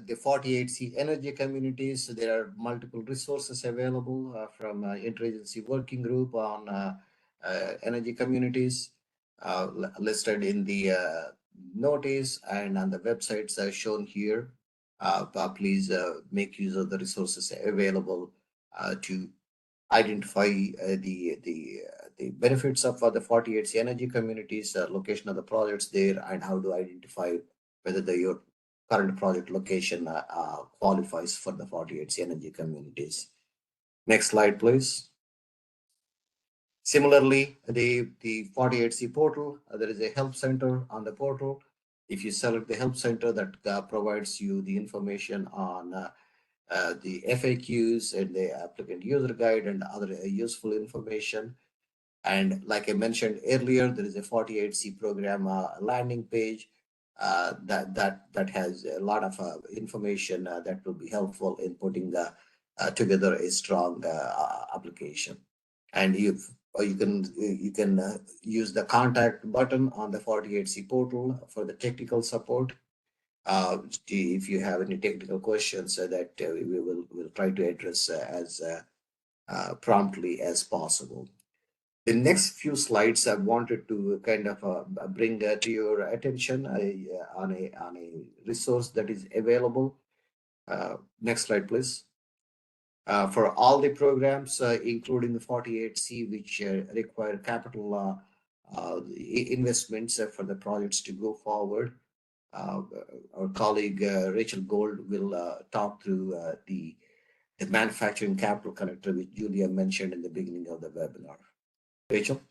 48C energy communities. So there are multiple resources available from interagency working group on energy communities listed in the notice and on the websites shown here. Please make use of the resources available to identify the benefits of the 48C energy communities, location of the projects there, and how to identify whether your current project location qualifies for the 48C energy communities. Next slide, please. Similarly, the 48C portal, there is a help center on the portal. If you select the help center, that provides you the information on the FAQs and the applicant user guide and other useful information. And like I mentioned earlier, there is a 48C program landing page that has a lot of information that will be helpful in putting together a strong application. And you can use the contact button on the 48C portal for the technical support. If you have any technical questions that we'll try to address as promptly as possible. The next few slides I wanted to kind of bring to your attention on a resource that is available. Next slide, please. For all the programs, including the 48C, which require capital investments for the projects to go forward, our colleague Rachel Gold will talk through the manufacturing capital connector, which Julia mentioned in the beginning of the webinar. Rachel?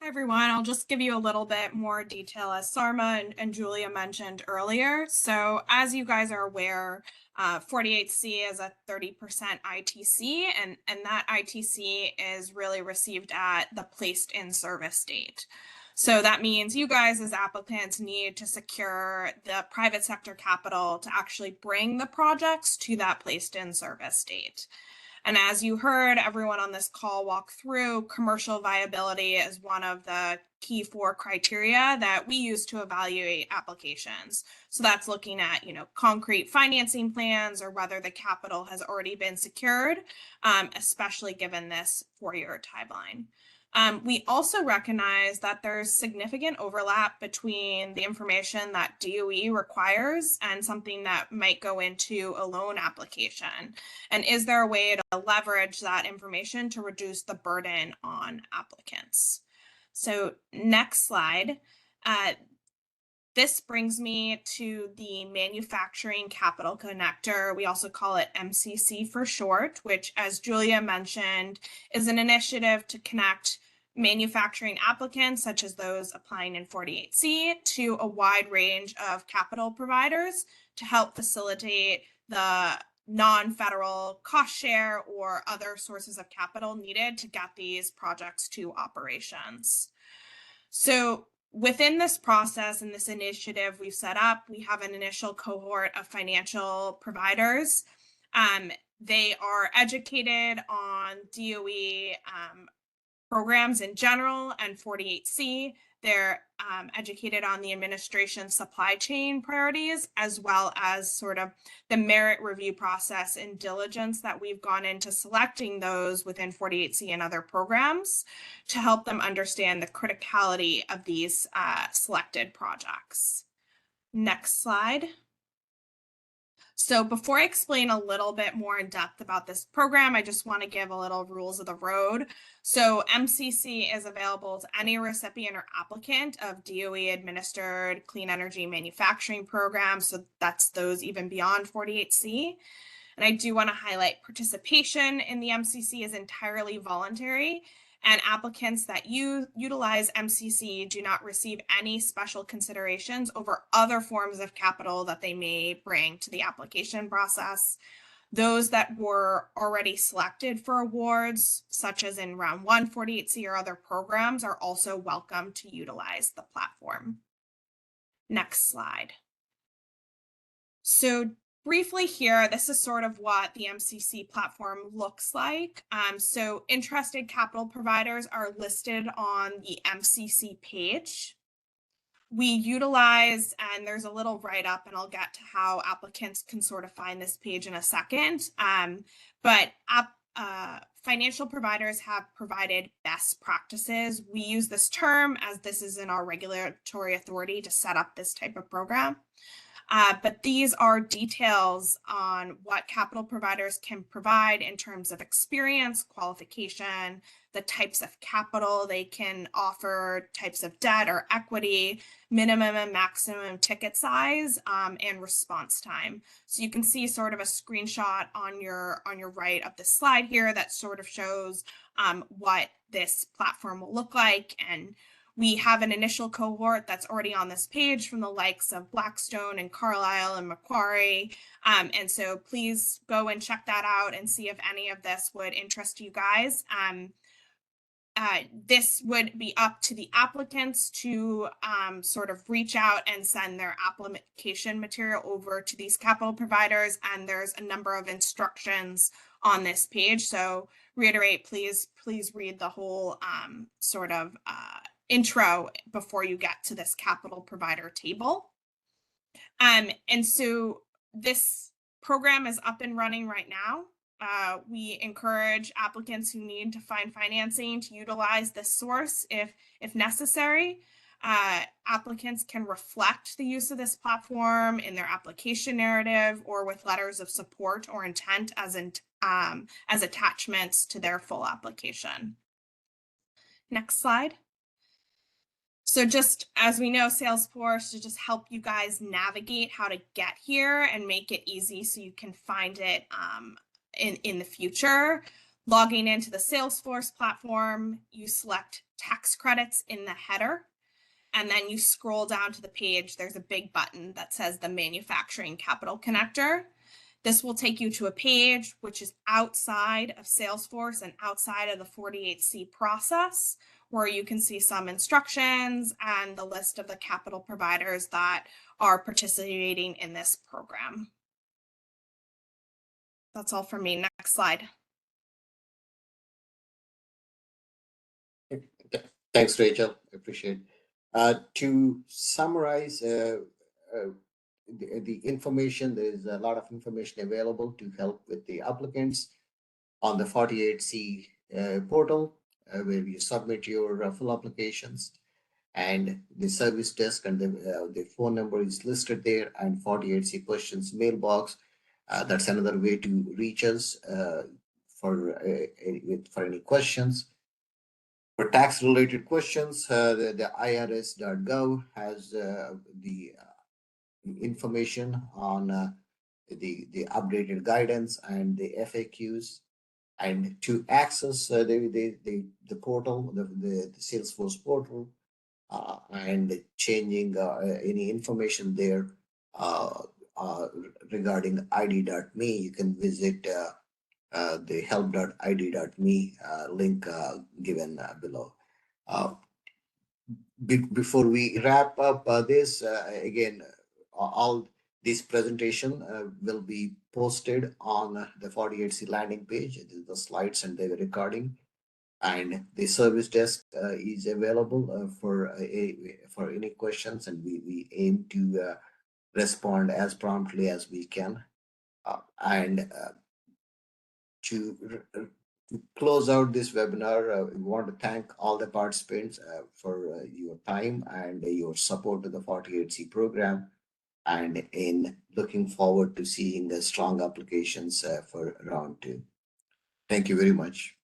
Hi, everyone. I'll just give you a little bit more detail as Sarma and Julia mentioned earlier. So as you guys are aware, 48C is a 30% ITC, and that ITC is really received at the placed in service date. So that means you guys as applicants need to secure the private sector capital to actually bring the projects to that placed in service date. And as you heard everyone on this call walk through, commercial viability is one of the key 4 criteria that we use to evaluate applications. So that's looking at, concrete financing plans or whether the capital has already been secured, especially given this 4-year timeline. We also recognize that there's significant overlap between the information that DOE requires and something that might go into a loan application. And is there a way to leverage that information to reduce the burden on applicants? So next slide. This brings me to the Manufacturing Capital Connector. We also call it MCC for short, which, as Julia mentioned, is an initiative to connect manufacturing applicants, such as those applying in 48C, to a wide range of capital providers to help facilitate the non-federal cost share or other sources of capital needed to get these projects to operations. So within this process and this initiative we've set up, we have an initial cohort of financial providers. They are educated on DOE programs in general and 48C. They're educated on the administration supply chain priorities, as well as sort of the merit review process and diligence that we've gone into selecting those within 48C and other programs to help them understand the criticality of these selected projects. Next slide. So before I explain a little bit more in depth about this program, I just want to give a little rules of the road. So MCC is available to any recipient or applicant of DOE administered clean energy manufacturing programs. So that's those even beyond 48C. And I do want to highlight participation in the MCC is entirely voluntary, and applicants that utilize MCC do not receive any special considerations over other forms of capital that they may bring to the application process. Those that were already selected for awards, such as in round 1, 48C or other programs, are also welcome to utilize the platform. Next slide. So briefly here, this is sort of what the MCC platform looks like. So interested capital providers are listed on the MCC page. We utilize, and there's a little write-up, and I'll get to how applicants can sort of find this page in a second. But financial providers have provided best practices. We use this term as this is in our regulatory authority to set up this type of program. But these are details on what capital providers can provide in terms of experience, qualification, the types of capital they can offer, types of debt or equity, minimum and maximum ticket size, and response time. So you can see sort of a screenshot on your right of the slide here that sort of shows what this platform will look like. And we have an initial cohort that's already on this page from the likes of Blackstone and Carlyle and Macquarie. And so please go and check that out and see if any of this would interest you guys. This would be up to the applicants to sort of reach out and send their application material over to these capital providers. And there's a number of instructions on this page. So reiterate, please read the whole sort of intro before you get to this capital provider table. And so this program is up and running right now. We encourage applicants who need to find financing to utilize this source if necessary. Applicants can reflect the use of this platform in their application narrative or with letters of support or intent as attachments to their full application. Next slide. So just as we know, Salesforce to just help you guys navigate how to get here and make it easy so you can find it in the future. Logging into the Salesforce platform, you select tax credits in the header, and then you scroll down to the page. There's a big button that says the Manufacturing Capital Connector. This will take you to a page which is outside of Salesforce and outside of the 48C process, where you can see some instructions and the list of the capital providers that are participating in this program. That's all for me. Next slide. Thanks, Rachel. I appreciate it. To summarize the information, there is a lot of information available to help with the applicants on the 48C portal, where you submit your full applications, and the service desk and the phone number is listed there, and 48C questions mailbox. That's another way to reach us for any questions. For tax related questions, the irs.gov has the information on the updated guidance and the FAQs. And to access the portal, the Salesforce portal, and changing any information there regarding id.me, you can visit the help.id.me link given below. Before we wrap up this, again, all this presentation will be posted on the 48C landing page, the slides and the recording, and the service desk is available for any questions, and we aim to respond as promptly as we can. To close out this webinar, we want to thank all the participants for your time and your support to the 48C program. and in looking forward to seeing the strong applications for round 2. Thank you very much.